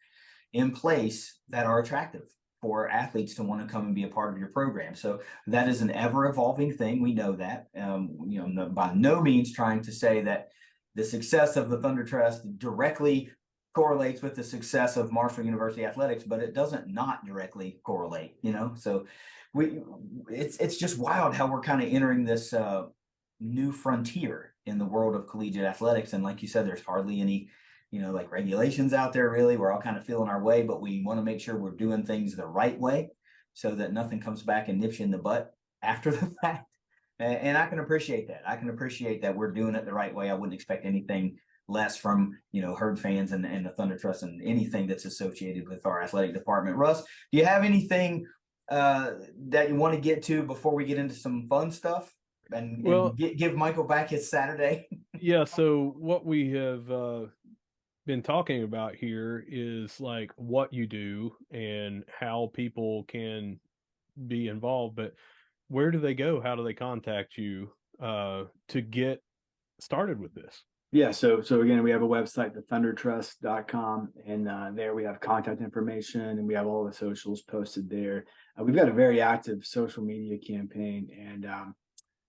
in place that are attractive for athletes to want to come and be a part of your program. So that is an ever-evolving thing. We know that. By no means trying to say that the success of the Thunder Trust directly correlates with the success of Marshall University athletics, but it doesn't not directly correlate, So it's just wild how we're kind of entering this new frontier in the world of collegiate athletics. And like you said, there's hardly any like regulations out there. Really, we're all kind of feeling our way, but we want to make sure we're doing things the right way so that nothing comes back and nips you in the butt after the fact. And I can appreciate that. I can appreciate that we're doing it the right way. I wouldn't expect anything less from, herd fans and the Thunder Trust and anything that's associated with our athletic department. Russ, do you have anything that you want to get to before we get into some fun stuff and give Michael back his Saturday? Yeah. So what we have been talking about here is like what you do and how people can be involved, but where do they go? How do they contact you to get started with this? Yeah, so again, we have a website, thethundertrust.com, and there we have contact information, and we have all the socials posted there. We've got a very active social media campaign, and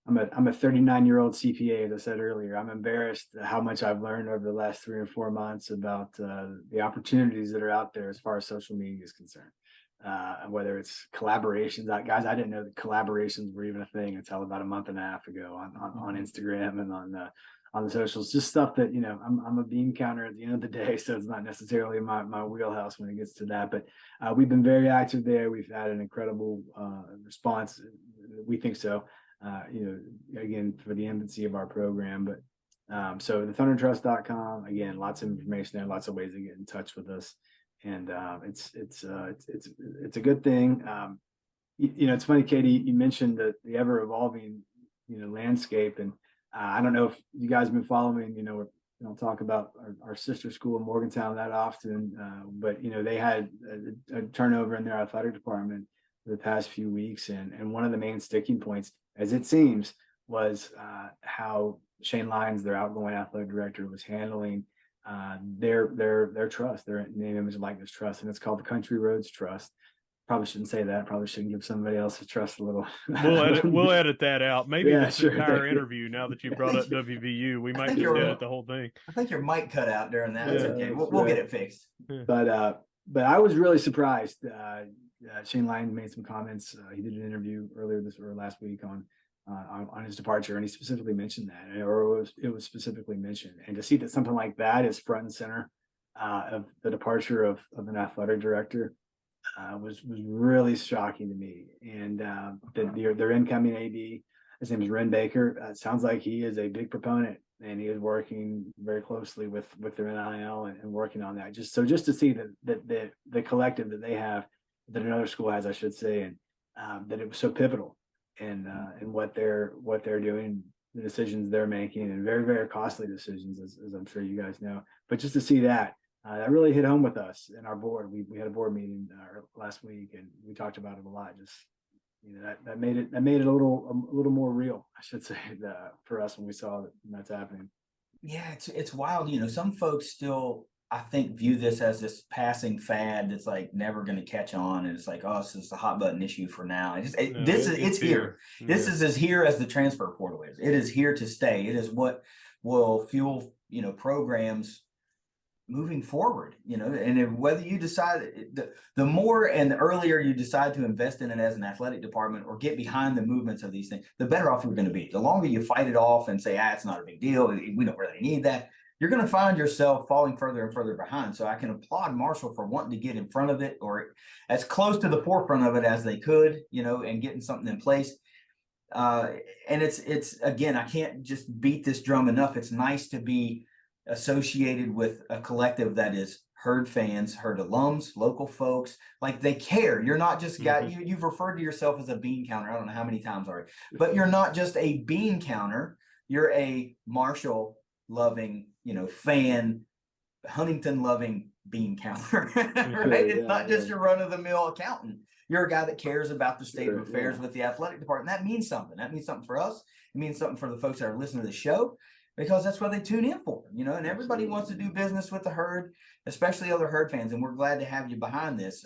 I'm a 39-year-old CPA, as I said earlier. I'm embarrassed how much I've learned over the last 3 or 4 months about the opportunities that are out there as far as social media is concerned. Whether it's collaborations, guys, I didn't know that collaborations were even a thing until about a month and a half ago on Instagram and on the socials. Just stuff that I'm a bean counter at the end of the day, so it's not necessarily my wheelhouse when it gets to that. But we've been very active there. We've had an incredible response. We think so. Again, for the infancy of our program, but so thethundertrust.com, again, lots of information there, lots of ways to get in touch with us. And it's a good thing. It's funny, Katie, you mentioned the ever evolving, landscape. And I don't know if you guys have been following, we don't talk about our sister school in Morgantown that often, but they had a turnover in their athletic department for the past few weeks. And one of the main sticking points, as it seems, was how Shane Lyons, their outgoing athletic director, was handling their trust, their name, image, and likeness trust, and it's called the Country Roads Trust. Probably shouldn't say that. Probably shouldn't give somebody else a trust a little. We'll edit that out. Maybe Yeah, this sure. entire interview. Now that you brought up WVU, we might just edit the whole thing. I think your mic cut out during that. It's okay. We'll right. get it fixed. But I was really surprised. Shane Lyons made some comments. He did an interview earlier last week on his departure, and he specifically mentioned that, or it was specifically mentioned. And to see that something like that is front and center of the departure of an athletic director was really shocking to me. And their incoming AD, his name is Ren Baker. Sounds like he is a big proponent, and he is working very closely with their NIL and working on that. Just to see that the collective that they have, that another school has, I should say, and that it was so pivotal in what they're doing, the decisions they're making, and very, very costly decisions, as I'm sure you guys know. But just to see that really hit home with us and our board. We had a board meeting last week, and we talked about it a lot. Just that made it a little more real, I should say, for us when we saw that's happening. Yeah, it's wild. Some folks still, I think, view this as this passing fad that's like never going to catch on, and it's like, oh, this is a hot button issue for now. It's here. Yeah. This is as here as the transfer portal is. It is here to stay. It is what will fuel programs moving forward. And whether you decide the more and the earlier you decide to invest in it as an athletic department or get behind the movements of these things, the better off you're going to be. The longer you fight it off and say, it's not a big deal, we don't really need that, you're going to find yourself falling further and further behind. So I can applaud Marshall for wanting to get in front of it, or as close to the forefront of it as they could, and getting something in place. And it's again, I can't just beat this drum enough. It's nice to be associated with a collective that is herd fans, herd alums, local folks. Like, they care. You're not just you've referred to yourself as a bean counter. I don't know how many times already, but you're not just a bean counter. You're a Marshall loving, fan, Huntington loving bean counter, right? It's not just your run of the mill accountant. You're a guy that cares about the state of affairs with the athletic department. That means something. That means something for us. It means something for the folks that are listening to the show, because that's what they tune in for, and everybody wants to do business with the herd, especially other herd fans. And we're glad to have you behind this.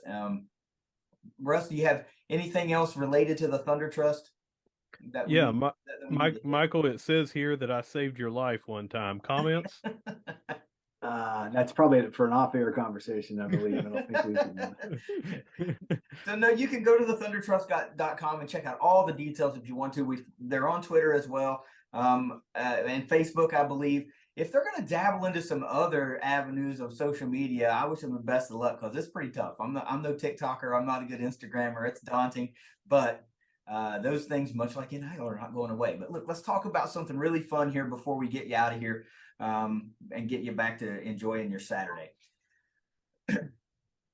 Russ, do you have anything else related to the Thunder Trust? Michael, it says here that I saved your life one time. Comments? That's probably for an off-air conversation, I believe. I don't think we can. So no, you can go to thethundertrust.com and check out all the details if you want to. They're on Twitter as well, and Facebook, I believe. if they're going to dabble into some other avenues of social media, I wish them the best of luck, because it's pretty tough. I'm no TikToker. I'm not a good Instagrammer. It's daunting, but those things, much like NIL, are not going away. But look, let's talk about something really fun here before we get you out of here, and get you back to enjoying your Saturday.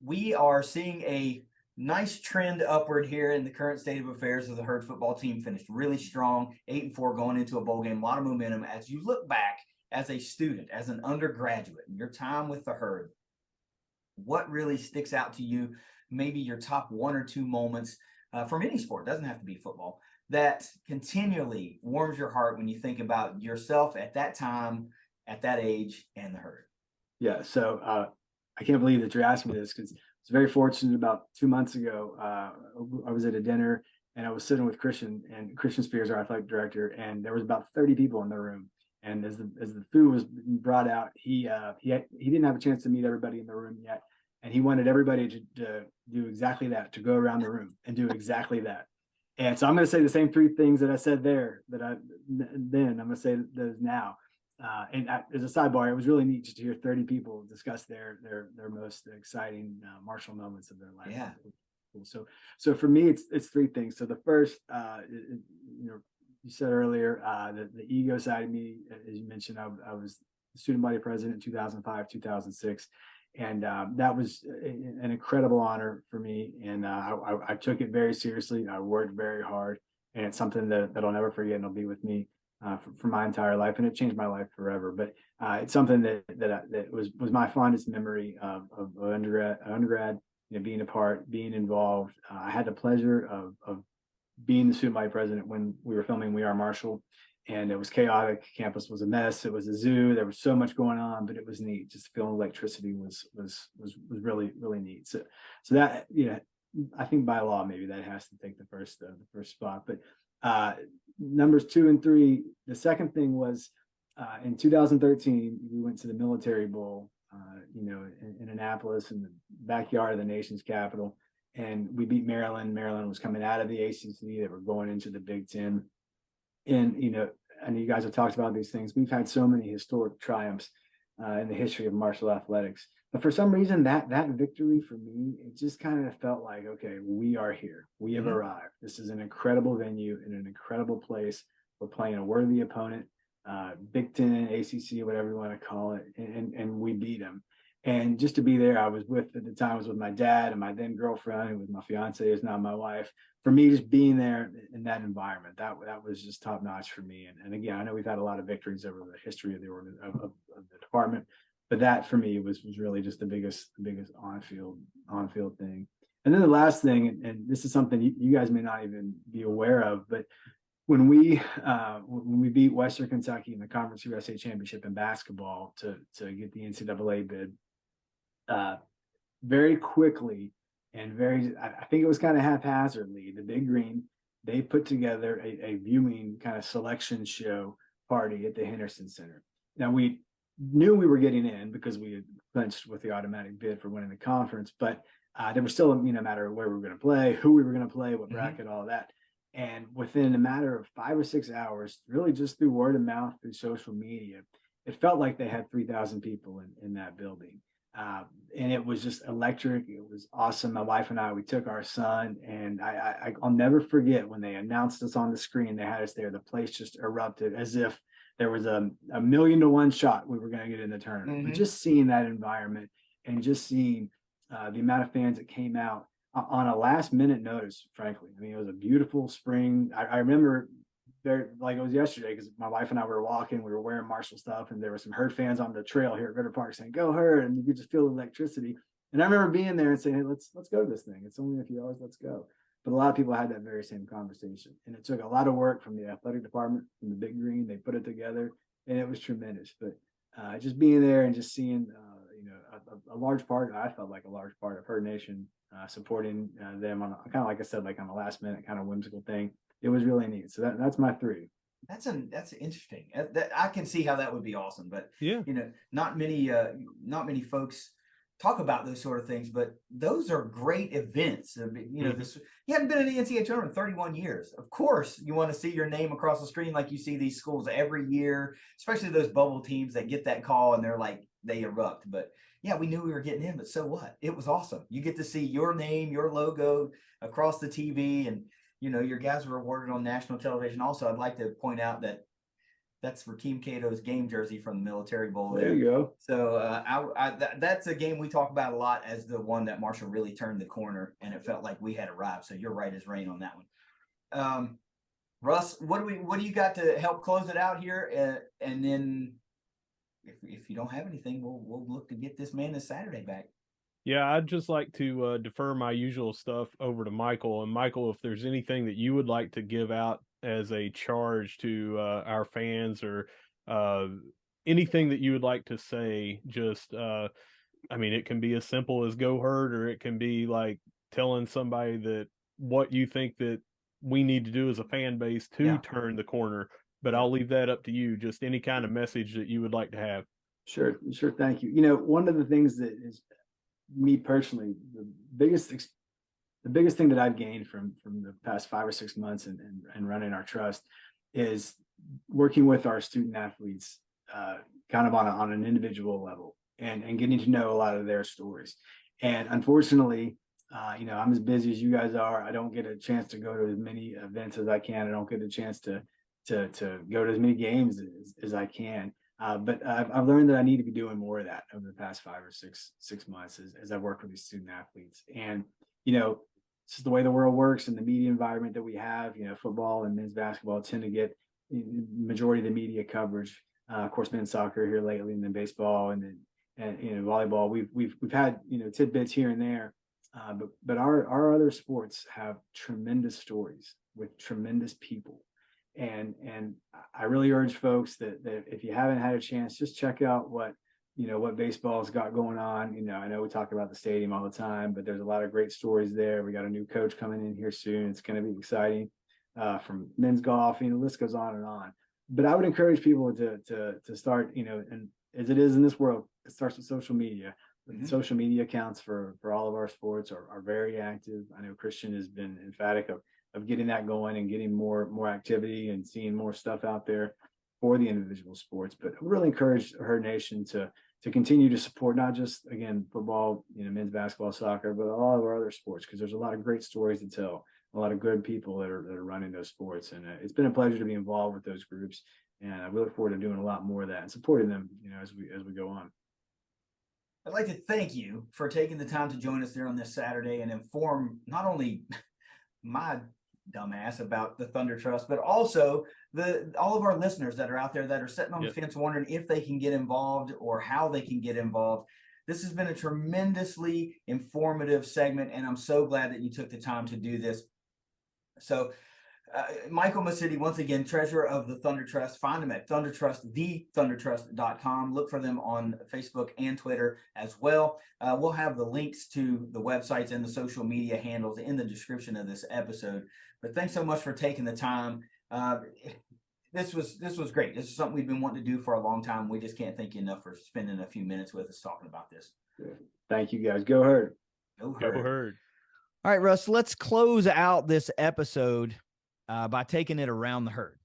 We are seeing a nice trend upward here in the current state of affairs of the Herd football team. Finished really strong, 8-4 going into a bowl game, a lot of momentum. As you look back as a student, as an undergraduate, in your time with the Herd, what really sticks out to you? Maybe your top 1 or 2 moments from any sport, doesn't have to be football, that continually warms your heart when you think about yourself at that time, at that age, and the Herd. Yeah, so I can't believe that you're asking me this, because I was very fortunate. About 2 months ago, I was at a dinner and I was sitting with Christian Spears, our athletic director, and there was about 30 people in the room. And as the food was brought out, he didn't have a chance to meet everybody in the room yet, and he wanted everybody to do exactly that, to go around the room and do exactly that. And so I'm going to say the same 3 things that I said there I'm going to say those now. And as a sidebar, it was really neat just to hear 30 people discuss their most exciting martial moments of their life. Yeah. So for me, it's 3 things. So the first, you said earlier, the ego side of me, as you mentioned, I was student body president in 2005, 2006. And that was an incredible honor for me. And I took it very seriously. I worked very hard, and it's something that I'll never forget, and it'll be with me for my entire life, and it changed my life forever. But it's something that was my fondest memory of undergrad, being a part, being involved. I had the pleasure of being the student body president when we were filming We Are Marshall, and it was chaotic. Campus was a mess. It was a zoo. There was so much going on, but it was neat. Just feeling electricity was really, really neat. So that, I think by law maybe that has to take the first spot. But numbers 2 and 3. The second thing was in 2013, we went to the Military Bowl, in Annapolis, in the backyard of the nation's capital, and we beat Maryland. Maryland was coming out of the ACC. They were going into the Big Ten. And, I know you guys have talked about these things. We've had so many historic triumphs in the history of martial athletics. But for some reason, that victory for me, it just kind of felt like, okay, we are here. We have arrived. This is an incredible venue in an incredible place. We're playing a worthy opponent, Big Ten, ACC, whatever you want to call it, and we beat them. And just to be there, at the time, I was with my dad and my then girlfriend, who was my fiance, is now my wife. For me, just being there in that environment, that was just top notch for me. And again, I know we've had a lot of victories over the history of the department, but that for me was really just the biggest on-field thing. And then the last thing, and this is something you guys may not even be aware of, but when we beat Western Kentucky in the Conference USA Championship in basketball to get the NCAA bid, very quickly and I think it was kind of haphazardly, the Big Green, they put together a viewing kind of selection show party at the Henderson Center. Now, we knew we were getting in because we had clinched with the automatic bid for winning the conference, but there was still a matter of where we were going to play, who we were going to play, what bracket, all that. And within a matter of 5 or 6 hours, really just through word of mouth, through social media, it felt like they had 3,000 people in that building. And it was just electric. It was awesome. My wife and I, we took our son, and I'll never forget when they announced us on the screen. They had us there. The place just erupted as if there was a 1,000,000 to 1 shot we were going to get in the tournament. But just seeing that environment and just seeing the amount of fans that came out on a last minute notice, frankly. I mean, it was a beautiful spring. I remember there like it was yesterday, because my wife and I were walking, we were wearing Marshall stuff, and there were some Herd fans on the trail here at Ritter Park saying, "Go Herd," and you could just feel the electricity. And I remember being there and saying, "Hey, let's go to this thing. It's only a few hours, let's go." But a lot of people had that very same conversation, and it took a lot of work from the athletic department, from the Big Green. They put it together, and it was tremendous. But just being there and just seeing, a large part, I felt like a large part of Herd Nation supporting them on kind of, like I said, like on a last minute kind of whimsical thing. It was really neat. So that's my 3. That's interesting. That I can see how that would be awesome, but yeah, not many folks talk about those sort of things, but those are great events. You know, this you haven't been in the NCAA tournament in 31 years. Of course, you want to see your name across the screen like you see these schools every year, especially those bubble teams that get that call and they're like they erupt. But yeah, we knew we were getting in, but so what? It was awesome. You get to see your name, your logo across the TV, and you know your guys were awarded on national television. Also, I'd like to point out that that's for Team Cato's game jersey from the Military Bowl. There you go. So that's a game we talk about a lot as the one that Marshall really turned the corner, and it felt like we had arrived. So you're right as rain on that one. Russ, what do you got to help close it out here? And then if you don't have anything, we'll look to get this man this Saturday back. Yeah, I'd just like to defer my usual stuff over to Michael. And Michael, if there's anything that you would like to give out as a charge to our fans, or anything that you would like to say, just I mean, it can be as simple as go herd, or it can be like telling somebody that what you think that we need to do as a fan base to turn the corner. But I'll leave that up to you. Just any kind of message that you would like to have. Sure. Thank you. You know, one of the things that is me personally, the biggest thing that I've gained from the past 5 or 6 months and running our trust is working with our student athletes, kind of on an individual level, and getting to know a lot of their stories. And unfortunately, you know, I'm as busy as you guys are. I don't get a chance to go to as many events as I can. I don't get a chance to go to as many games as I can. But I've learned that I need to be doing more of that over the past 5 or 6 months as I've worked with these student athletes. And, you know, this is the way the world works and the media environment that we have. You know, football and men's basketball tend to get majority of the media coverage. Of course, men's soccer here lately, and then baseball, and you know, volleyball. We've had, you know, tidbits here and there, but our other sports have tremendous stories with tremendous people. And I really urge folks that if you haven't had a chance, just check out what baseball's got going on. You know, I know we talk about the stadium all the time, but there's a lot of great stories there. We got a new coach coming in here soon. It's going to be exciting. From men's golf, you know, the list goes on and on. But I would encourage people to start, you know, and as it is in this world, it starts with social media. Social media accounts for all of our sports are very active. I know Christian has been emphatic of getting that going and getting more activity and seeing more stuff out there for the individual sports. But I really encourage Herd Nation to continue to support not just, again, football, you know, men's basketball, soccer, but all of our other sports, because there's a lot of great stories to tell, a lot of good people that are running those sports. And it's been a pleasure to be involved with those groups. And I look forward to doing a lot more of that and supporting them, you know, as we go on. I'd like to thank you for taking the time to join us there on this Saturday and inform not only my dumbass about the Thunder Trust, but also all of our listeners that are out there that are sitting on the fence wondering if they can get involved or how they can get involved. This has been a tremendously informative segment, and I'm so glad that you took the time to do this. So Michael Misiti, once again, treasurer of the Thunder Trust. Find them at thundertrust.com. Look for them on Facebook and Twitter as well. We'll have the links to the websites and the social media handles in the description of this episode. But thanks so much for taking the time. This was great. This is something we've been wanting to do for a long time. We just can't thank you enough for spending a few minutes with us talking about this. Thank you, guys. Go Herd. Go Herd. Go Herd. All right, Russ, let's close out this episode by taking it around the herd.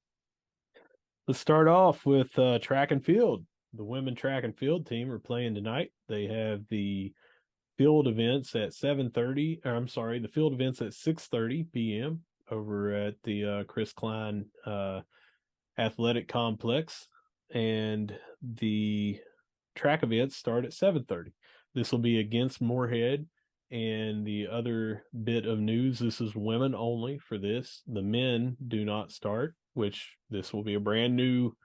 Let's start off with track and field. The women track and field team are playing tonight. They have the field events at 7:30. Or I'm sorry, the field events at 6:30 p.m. over at the Chris Klein Athletic Complex, and the track events start at 7:30. This will be against Moorhead. And the other bit of news, this is women only for this. The men do not start, which this will be a brand new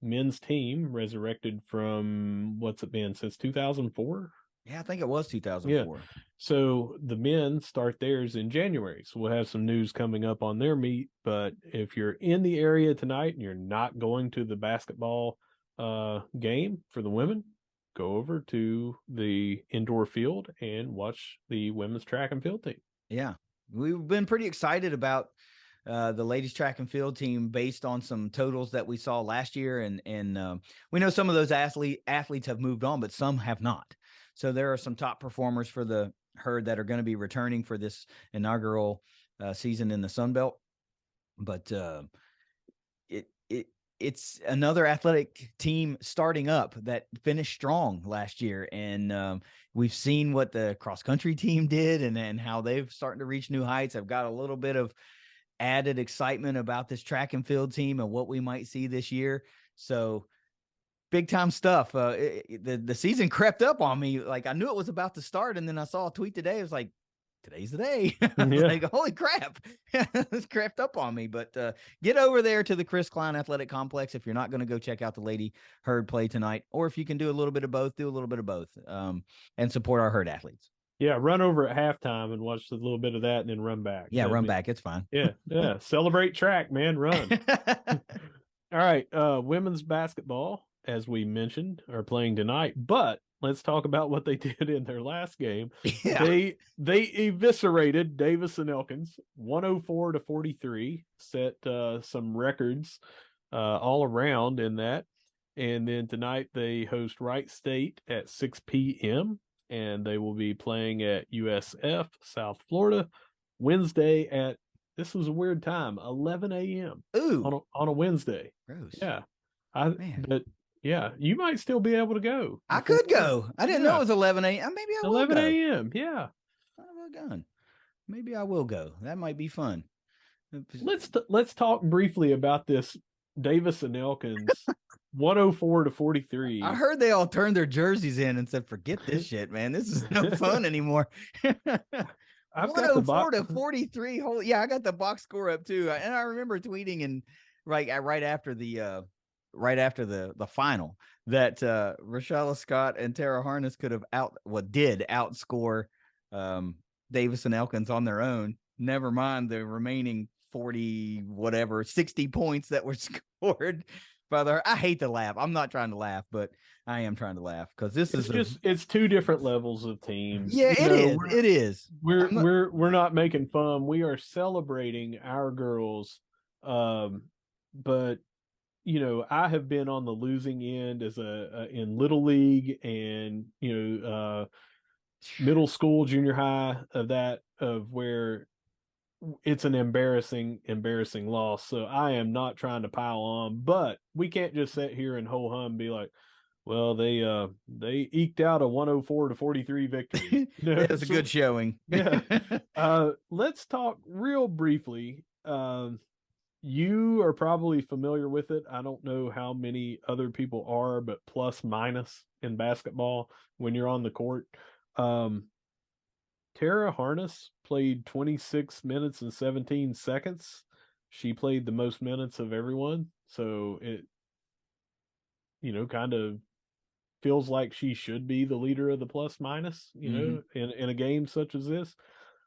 men's team resurrected from, what's it been, since 2004? Yeah, I think it was 2004. Yeah. So the men start theirs in January. So we'll have some news coming up on their meet. But if you're in the area tonight and you're not going to the basketball game for the women, go over to the indoor field and watch the women's track and field team. Yeah, we've been pretty excited about the ladies track and field team based on some totals that we saw last year. And we know some of those athletes have moved on, but some have not. So there are some top performers for the herd that are going to be returning for this inaugural season in the Sun Belt. But it's another athletic team starting up that finished strong last year. And we've seen what the cross country team did and how they've starting to reach new heights. I've got a little bit of added excitement about this track and field team and what we might see this year. So big time stuff. The season crept up on me. Like I knew it was about to start. And then I saw a tweet today. It was like, today's the day. I was like, holy crap. It's crept up on me. But get over there to the Chris Klein Athletic Complex if you're not going to go check out the Lady Herd play tonight, or if you can do a little bit of both, do a little bit of both, and support our herd athletes. Yeah, run over at halftime and watch a little bit of that and then run back. Yeah, run back. It's fine. Yeah. Celebrate track, man. Run. All right. Women's basketball, as we mentioned, are playing tonight, but let's talk about what they did in their last game. Yeah. They eviscerated Davis and Elkins 104-43, set some records all around in that. And then tonight they host Wright State at 6 p.m. and they will be playing at USF, South Florida, Wednesday at, this was a weird time, 11 a.m. Ooh. on a Wednesday. Gross. Yeah. Man. But yeah, you might still be able to go. I could go. I didn't know it was 11 a.m. Maybe I will 11 go. a.m. Yeah. Maybe I will go. That might be fun. Let's talk briefly about this Davis and Elkins 104-43. I heard they all turned their jerseys in and said, "Forget this shit, man. This is no fun anymore." I've got the 104-43. Yeah, I got the box score up too, and I remember tweeting and right after the final that Rashella Scott and Tara Harness could have did outscore Davis and Elkins on their own. Never mind the remaining 60 points that were scored by I hate to laugh. I'm not trying to laugh, but I am trying to laugh because it's two different levels of teams. Yeah, it is. We're not making fun. We are celebrating our girls. But I have been on the losing end as in Little League and middle school, junior high of where it's an embarrassing loss. So I am not trying to pile on, but we can't just sit here and ho hum and be like, well, they eked out a 104-43 victory. That's a good showing. Yeah. Let's talk real briefly. You are probably familiar with it. I don't know how many other people are, but plus minus in basketball when you're on the court. Tara Harness played 26 minutes and 17 seconds. She played the most minutes of everyone. So it, kind of feels like she should be the leader of the plus minus, in a game such as this.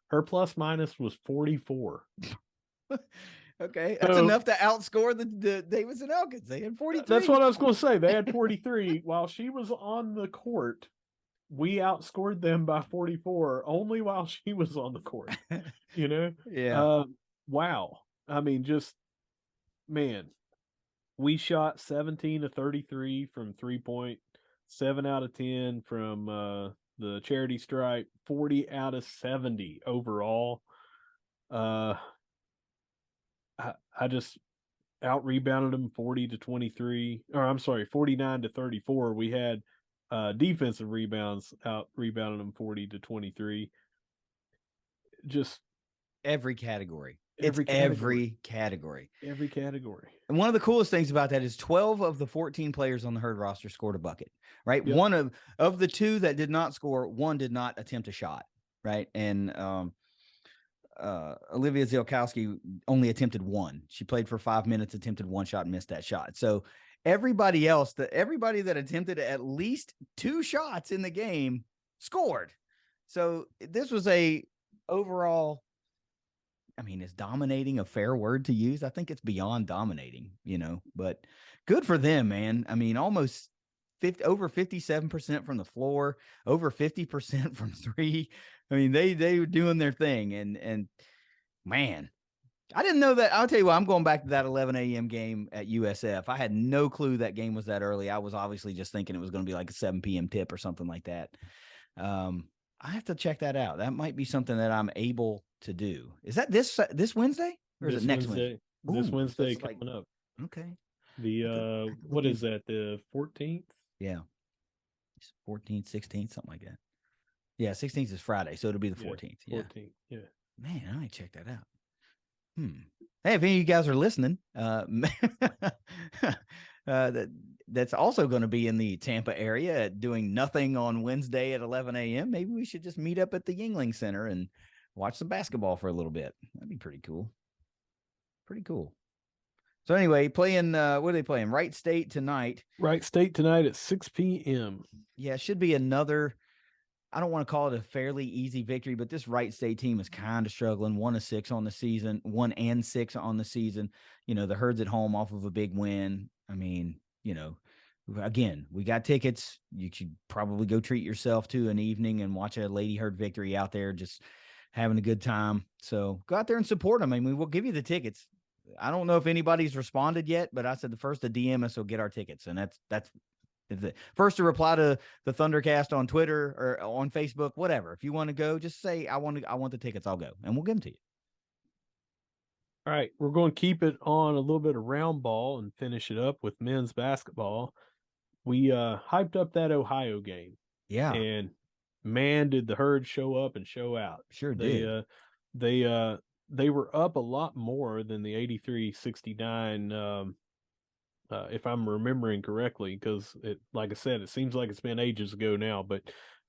Her plus minus was 44. Okay, that's enough to outscore the Davis and Elkins. They had 43. That's what I was going to say. They had 43. While she was on the court, we outscored them by 44 only while she was on the court. Yeah. Wow. I mean, man, we shot 17 of 33 from 3-point, 7 out of 10 from the charity stripe, 40 out of 70 overall. I just out rebounded them 40-23, or I'm sorry, 49-34. We had defensive rebounds out rebounded them 40-23. Just every category. Every category. And one of the coolest things about that is 12 of the 14 players on the herd roster scored a bucket, right? Yep. One of the two that did not score, one did not attempt a shot, right? And Olivia Zielkowski only attempted one. She played for 5 minutes, attempted one shot, and missed that shot. So everybody that attempted at least 2 shots in the game scored. So this was a overall, I mean, is dominating a fair word to use? I think it's beyond dominating, but good for them, man. I mean, almost over 57% from the floor, over 50% from 3. I mean, they were doing their thing, and man, I didn't know that. I'll tell you what, I'm going back to that 11 a.m. game at USF. I had no clue that game was that early. I was obviously just thinking it was going to be like a 7 p.m. tip or something like that. I have to check that out. That might be something that I'm able to do. Is that this Wednesday or is it next Wednesday? This Ooh, so Wednesday it's like coming up. okay. The I could what look is into that? The 14th? yeah, 14th, 16th, something like that. Yeah, 16th is Friday, so it'll be the Yeah, 14th. Yeah, 14th. Yeah. man, I might check that out. Hey, if any of you guys are listening, that's also going to be in the Tampa area doing nothing on Wednesday at 11 a.m. Maybe we should just meet up at the Yingling Center and watch some basketball for a little bit. That'd be pretty cool. Pretty cool. So anyway, playing what are they playing? Wright State tonight. Wright State tonight at 6 p.m. Yeah, it should be another. I don't want to call it a fairly easy victory, but this Wright State team is kind of struggling. 1-6 on the season, 1-6 on the season. You know, the Herd's at home off of a big win. I mean, you know, again, we got tickets. You should probably go treat yourself to an evening and watch a Lady Herd victory out there, just having a good time. So go out there and support them. I mean, we'll give you the tickets. I don't know if anybody's responded yet, but I said the first to DM us will get our tickets, and that's the first to reply to the Thundercast on Twitter or on Facebook, whatever. If you want to go, just say I want the tickets. I'll go, and we'll give them to you. All right, we're going to keep it on a little bit of round ball and finish it up with men's basketball. We hyped up that Ohio game. Yeah, and man, did the Herd show up and show out. sure They did. they were up a lot more than the 83-69 if I'm remembering correctly, because it, like I said, it seems like it's been ages ago now. But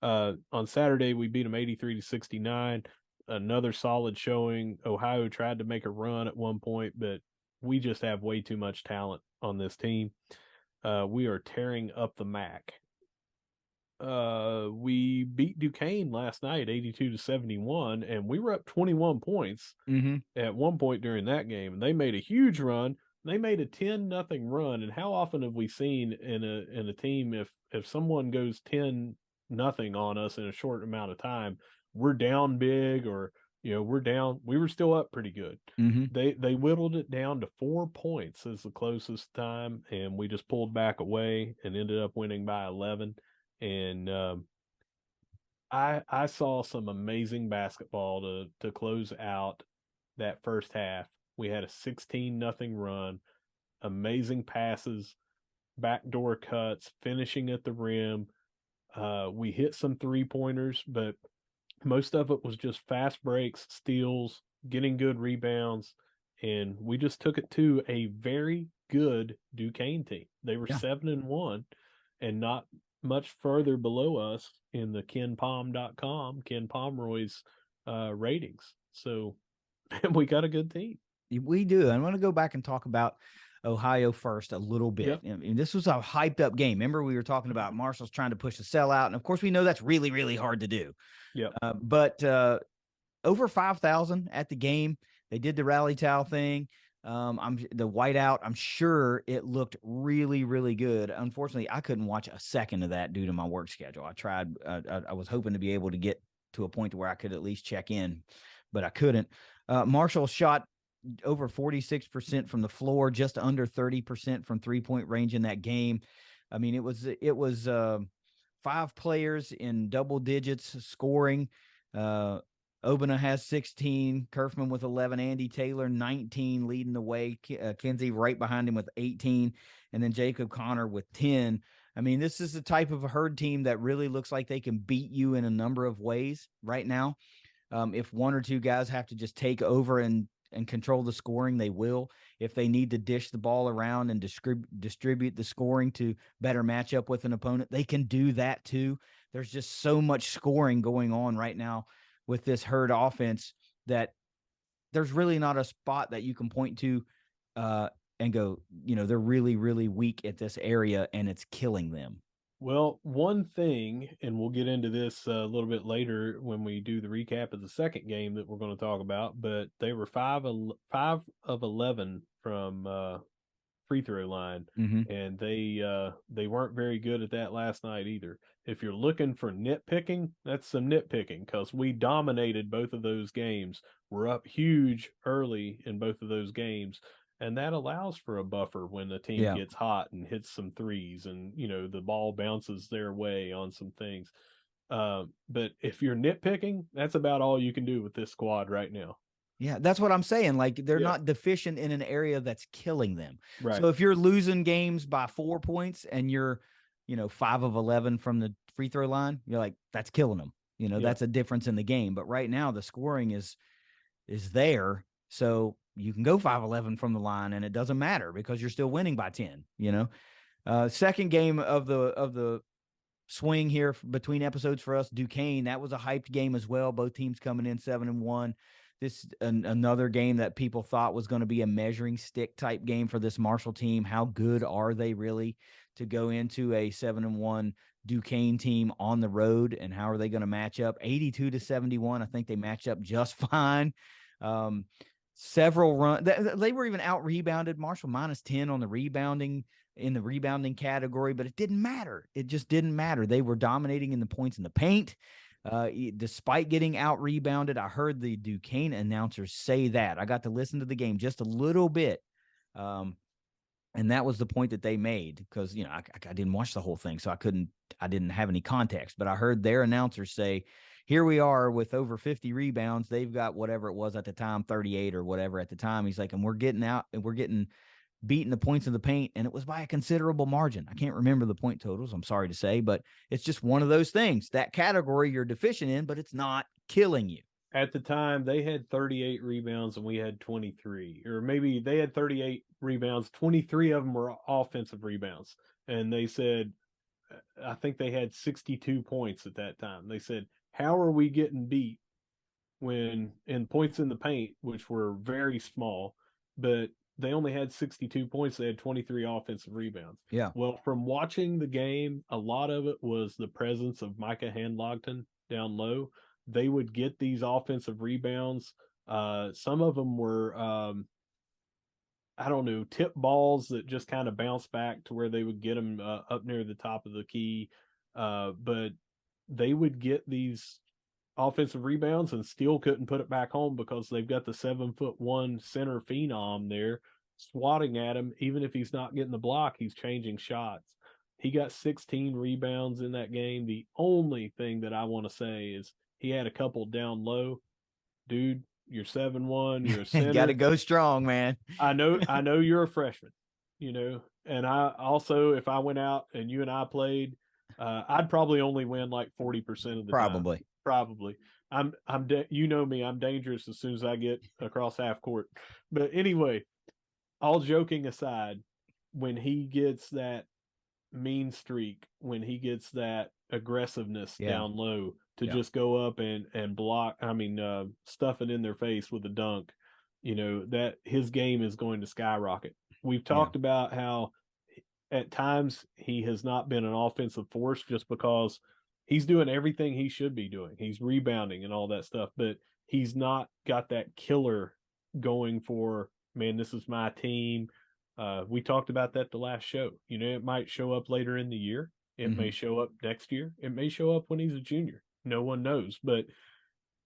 on Saturday we beat them 83-69. Another solid showing. Ohio tried to make a run at one point, but we just have way too much talent on this team. We are tearing up the MAC. We beat Duquesne last night 82-71, and we were up 21 points at one point during that game, and they made a huge run. They made a 10-0 run, and how often have we seen in a team, if someone goes 10-0 on us in a short amount of time, we're down big, or we're down. We were still up pretty good. They whittled it down to 4 points as the closest time, and we just pulled back away and ended up winning by 11. And I saw some amazing basketball to close out that first half. We had a 16-0 run, amazing passes, backdoor cuts, finishing at the rim. We hit some 3-pointers, but most of it was just fast breaks, steals, getting good rebounds, and we just took it to a very good Duquesne team. They were 7-1 and not much further below us in the KenPom.com, Ken Pomeroy's ratings. So we got a good team. We do. I'm going to go back and talk about Ohio first a little bit. Yep. I mean, this was a hyped up game. Remember, we were talking about Marshall's trying to push the sellout, and of course, we know that's really, really hard to do. Yep. But over 5,000 at the game. They did the rally towel thing. I'm the whiteout. I'm sure it looked really, really good. Unfortunately, I couldn't watch a second of that due to my work schedule. I tried. I was hoping to be able to get to a point where I could at least check in, but I couldn't. Marshall shot over 46% from the floor, just under 30% from 3-point range in that game. I mean, it was 5 players in double digits scoring. Obina has 16, Kerfman with 11, Andy Taylor 19 leading the way, Kinsey right behind him with 18, and then Jacob Connor with 10. I mean, this is the type of a Herd team that really looks like they can beat you in a number of ways right now. If one or two guys have to just take over and control the scoring, they will. If they need to dish the ball around and distribute the scoring to better match up with an opponent, they can do that too. There's just so much scoring going on right now with this Herd offense that there's really not a spot that you can point to and go, they're really, really weak at this area and it's killing them. Well, one thing, and we'll get into this a little bit later when we do the recap of the second game that we're going to talk about, but they were 5 of 11 from free throw line, and they weren't very good at that last night either. If you're looking for nitpicking, that's some nitpicking, because we dominated both of those games. We're up huge early in both of those games, and that allows for a buffer when the team gets hot and hits some threes, and the ball bounces their way on some things. But if you're nitpicking, that's about all you can do with this squad right now. Yeah, that's what I'm saying. Like, they're Yeah. not deficient in an area that's killing them. Right. So if you're losing games by 4 points and you're, 5 of 11 from the free throw line, you're like, that's killing them. Yeah. That's a difference in the game. But right now the scoring is there. So you can go 5-11 from the line and it doesn't matter because you're still winning by 10, second game of the swing here between episodes for us, Duquesne, that was a hyped game as well. Both teams coming in 7-1. This another game that people thought was going to be a measuring stick type game for this Marshall team. How good are they really to go into a 7-1 Duquesne team on the road, and how are they going to match up? 82-71. I think they match up just fine. Several runs. They were even out rebounded. Marshall -10 on the rebounding in the rebounding category, but it didn't matter. It just didn't matter. They were dominating in the points in the paint. Despite getting out rebounded, I heard the Duquesne announcers say that. I got to listen to the game just a little bit. And that was the point that they made because, I didn't watch the whole thing, so I didn't have any context, but I heard their announcers say, here we are with over 50 rebounds. They've got whatever it was at the time, 38 or whatever at the time. He's like, and we're getting beating the points in the paint, and it was by a considerable margin. I can't remember the point totals, I'm sorry to say, but it's just one of those things. That category you're deficient in, but it's not killing you. At the time, they had 38 rebounds and we had 23. Or maybe they had 38 rebounds, 23 of them were offensive rebounds. And they said, I think they had 62 points at that time. They said, how are we getting beat when in points in the paint, which were very small, but they only had 62 points. They had 23 offensive rebounds. Yeah. Well, from watching the game, a lot of it was the presence of Micah Handlogton down low. They would get these offensive rebounds. Some of them were, I don't know, tip balls that just kind of bounced back to where they would get them up near the top of the key. But they would get these offensive rebounds and still couldn't put it back home because they've got the 7'1" center phenom there swatting at him. Even if he's not getting the block, he's changing shots. He got 16 rebounds in that game. The only thing that I want to say is he had a couple down low. Dude, you're 7'1", you're a center. Got to go strong, man. I know you're a freshman, and I also, if I went out and you and I played, I'd probably only win like 40% of the time. Probably. I'm you know me, I'm dangerous as soon as I get across half court. But anyway, all joking aside, when he gets that mean streak, when he gets that aggressiveness down low to just go up and block, stuff it in their face with a dunk, that his game is going to skyrocket. We've talked about how at times he has not been an offensive force just because he's doing everything he should be doing. He's rebounding and all that stuff, but he's not got that killer going for, man, this is my team. We talked about that the last show. It might show up later in the year. It may show up next year. It may show up when he's a junior. No one knows. But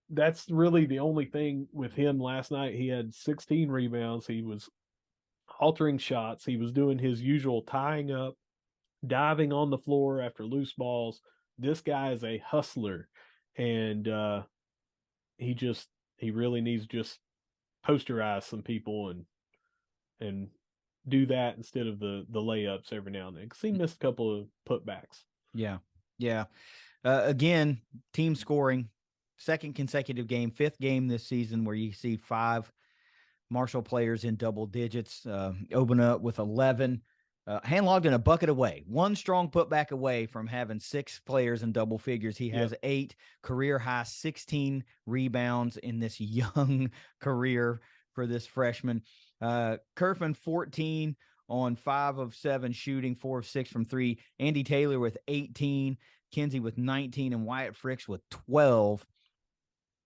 that's really the only thing with him last night. He had 16 rebounds. He was altering shots. He was doing his usual tying up, diving on the floor after loose balls. This guy is a hustler, and he really needs to just posterize some people and do that instead of the layups every now and then, because he missed a couple of putbacks. Yeah. Again, team scoring, second consecutive game, fifth game this season where you see 5 Marshall players in double digits. Open up with 11. Handlogged a bucket away, one strong putback away from having 6 players in double figures. He has 8 career high, 16 rebounds in this young career for this freshman. Kerfin 14 on 5 of 7 shooting, 4 of 6 from 3. Andy Taylor with 18, Kinsey with 19, and Wyatt Fricks with 12.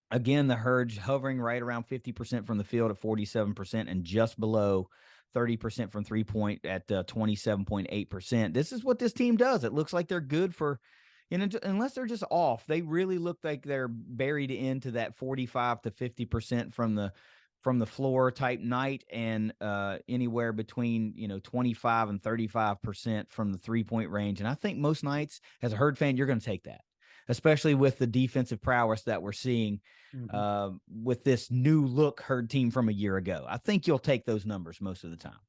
Again, the Herd hovering right around 50% from the field at 47% and just below 30% from 3-point at 27.8%. This is what this team does. It looks like they're good for, unless they're just off, they really look like they're buried into that 45 to 50% from the floor type night, and anywhere between 25 and 35% from the 3-point range. And I think most nights, as a Herd fan, you're going to take that. especially with the defensive prowess that we're seeing with this new look Herd team from a year ago. I think you'll take those numbers most of the time.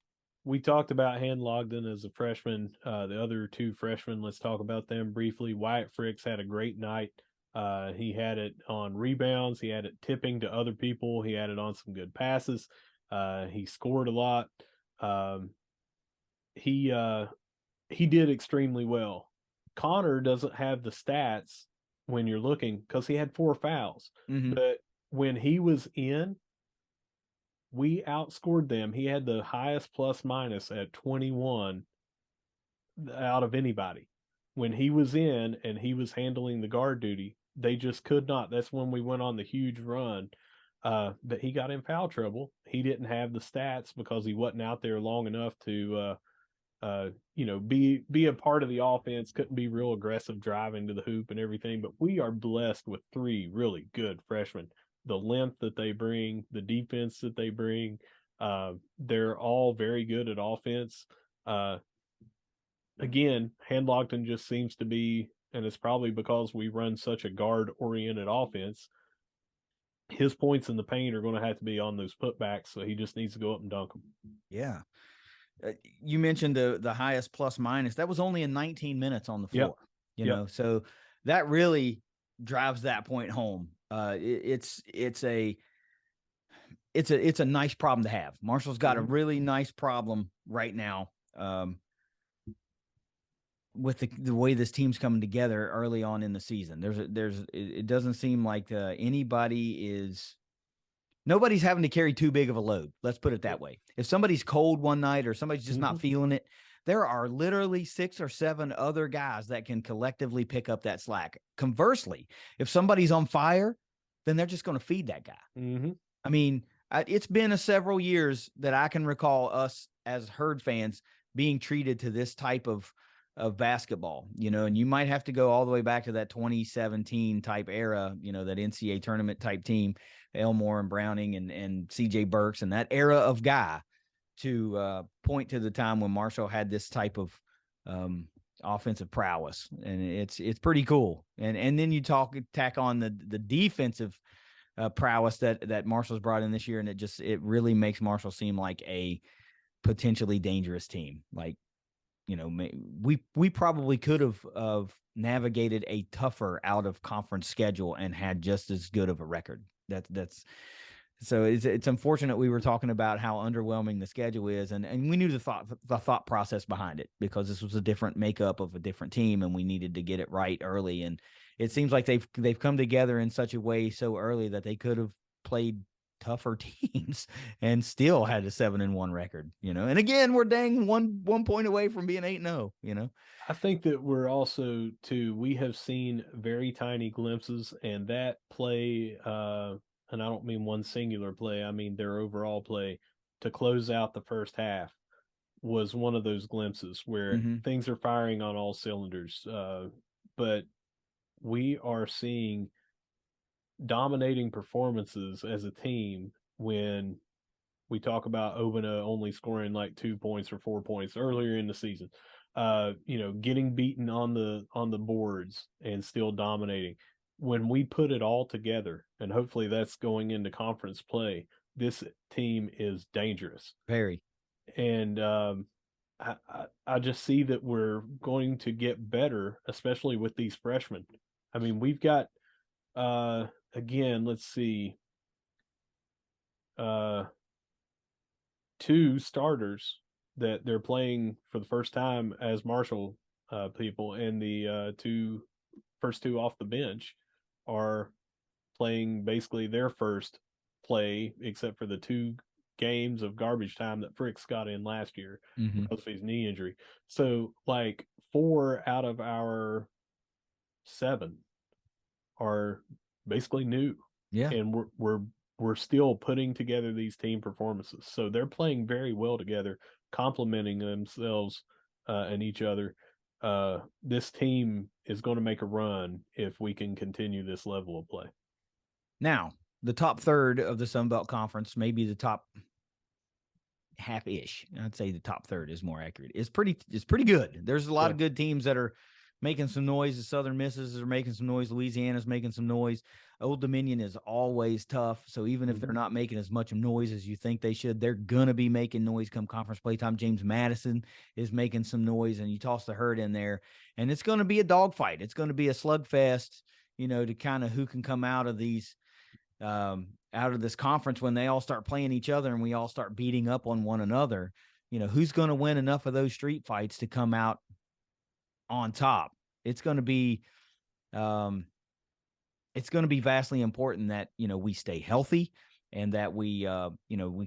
We talked about Han Logden as a freshman. The other two freshmen, let's talk about them briefly. Wyatt Fricks had a great night. He had it on rebounds. He had it tipping to other people. He had it on some good passes. He scored a lot. He did extremely well. Connor doesn't have the stats when you're looking because he had 4 fouls. But when he was in, we outscored them. He had the highest plus minus at 21 out of anybody. When he was in and he was handling the guard duty, they just could not. That's when we went on the huge run. But he got in foul trouble. He didn't have the stats because he wasn't out there long enough to be a part of the offense, couldn't be real aggressive driving to the hoop and everything. But we are blessed with 3 really good freshmen. The length that they bring, the defense that they bring, they're all very good at offense. Again, Handlockton just seems to be, and it's probably because we run such a guard-oriented offense, his points in the paint are going to have to be on those putbacks, so he just needs to go up and dunk them. Yeah. You mentioned the highest plus minus. That was only in 19 minutes on the floor. You know, so that really drives that point home. It's a nice problem to have. Marshall's got a really nice problem right now. With the way this team's coming together early on in the season, it doesn't seem like nobody's having to carry too big of a load. Let's put it that way. If somebody's cold one night or somebody's just not feeling it, there are literally 6 or 7 other guys that can collectively pick up that slack. Conversely, if somebody's on fire, then they're just going to feed that guy. I mean, it's been several years that I can recall us as Herd fans being treated to this type of basketball, and you might have to go all the way back to that 2017 type era, that NCAA tournament type team, Elmore and Browning and CJ Burks and that era of guy to point to the time when Marshall had this type of offensive prowess. And it's pretty cool. And then you tack on the defensive prowess that Marshall's brought in this year. And it really makes Marshall seem like a potentially dangerous team. Like, we probably could have navigated a tougher out of conference schedule and had just as good of a record. So it's unfortunate we were talking about how underwhelming the schedule is, and we knew the thought process behind it because this was a different makeup of a different team, and we needed to get it right early. And it seems like they've come together in such a way so early that they could have played tougher teams and still had a 7-1 record, and again, we're dang one point away from being 8-0, I think that we're also we have seen very tiny glimpses, and that play, and I don't mean one singular play, I mean their overall play to close out the first half was one of those glimpses where things are firing on all cylinders. But we are seeing dominating performances as a team when we talk about Obina only scoring like 2 points or 4 points earlier in the season, getting beaten on the boards and still dominating. When we put it all together, and hopefully that's going into conference play, this team is dangerous. Very. And I just see that we're going to get better, especially with these freshmen. I mean, we've got again, let's see, 2 starters that they're playing for the first time as Marshall people, and the first two off the bench are playing basically their first play, except for the 2 games of garbage time that Fricks got in last year because of his knee injury. So like 4 out of our 7 are basically new. Yeah. And we're still putting together these team performances. So they're playing very well together, complementing themselves and each other. This team is going to make a run if we can continue this level of play. Now, the top third of the Sun Belt Conference, maybe the top half-ish. I'd say the top third is more accurate. It's pretty good. There's a lot of good teams that are making some noise. The Southern Misses are making some noise. Louisiana's making some noise. Old Dominion is always tough. So even if they're not making as much noise as you think they should, they're going to be making noise come conference play time. James Madison is making some noise, and you toss the Herd in there, and it's going to be a dogfight. It's going to be a slugfest, to kind of who can come out of these out of this conference when they all start playing each other and we all start beating up on one another. Who's going to win enough of those street fights to come out on top? It's going to be vastly important that, we stay healthy and that we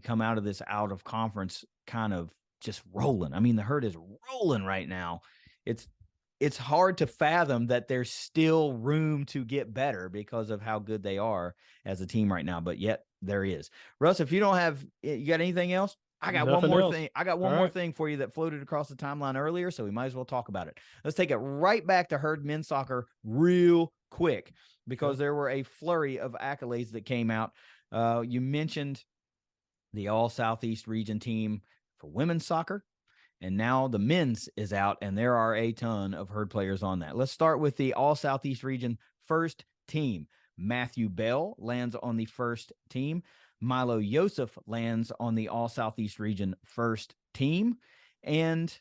come out of this out of conference kind of just rolling. I mean, the Herd is rolling right now. It's hard to fathom that there's still room to get better because of how good they are as a team right now. But yet there is. Russ, if you got anything else? I got Nothing one more else. thing. I got one more thing for you that floated across the timeline earlier, so we might as well talk about it. Let's take it right back to Herd men's soccer real quick because there were a flurry of accolades that came out. You mentioned the All Southeast Region team for women's soccer. And now the men's is out, and there are a ton of Herd players on that. Let's start with the All Southeast Region first team. Matthew Bell lands on the first team. Milo Yosef lands on the All Southeast Region first team. And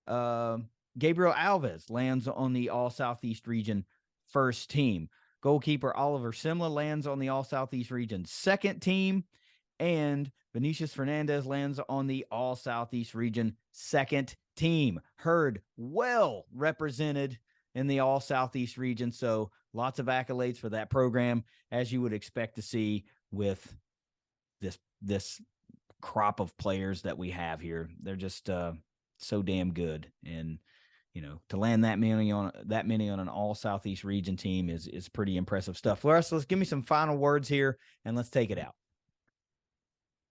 Gabriel Alves lands on the All Southeast Region first team. Goalkeeper Oliver Simla lands on the All Southeast Region second team. And Vinicius Fernandez lands on the All Southeast Region second team. Herd well represented in the All Southeast Region. So lots of accolades for that program, as you would expect to see with this crop of players that we have here. They're just so damn good. And, to land that many on an All Southeast Region team is pretty impressive stuff. Russ, let's give me some final words here and let's take it out.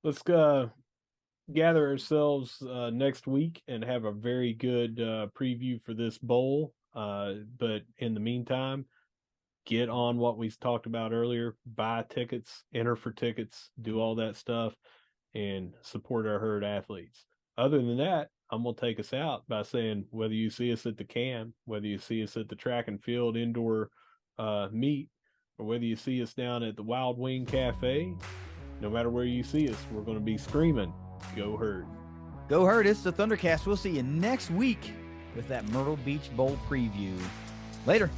Let's gather ourselves next week and have a very good preview for this bowl. But in the meantime, get on what we talked about earlier. Buy tickets, enter for tickets, do all that stuff, and support our Herd athletes. Other than that, I'm going to take us out by saying whether you see us at the CAM, whether you see us at the track and field indoor meet, or whether you see us down at the Wild Wing Cafe, no matter where you see us, we're going to be screaming, "Go Herd." Go Herd. It's the Thundercast. We'll see you next week with that Myrtle Beach Bowl preview. Later.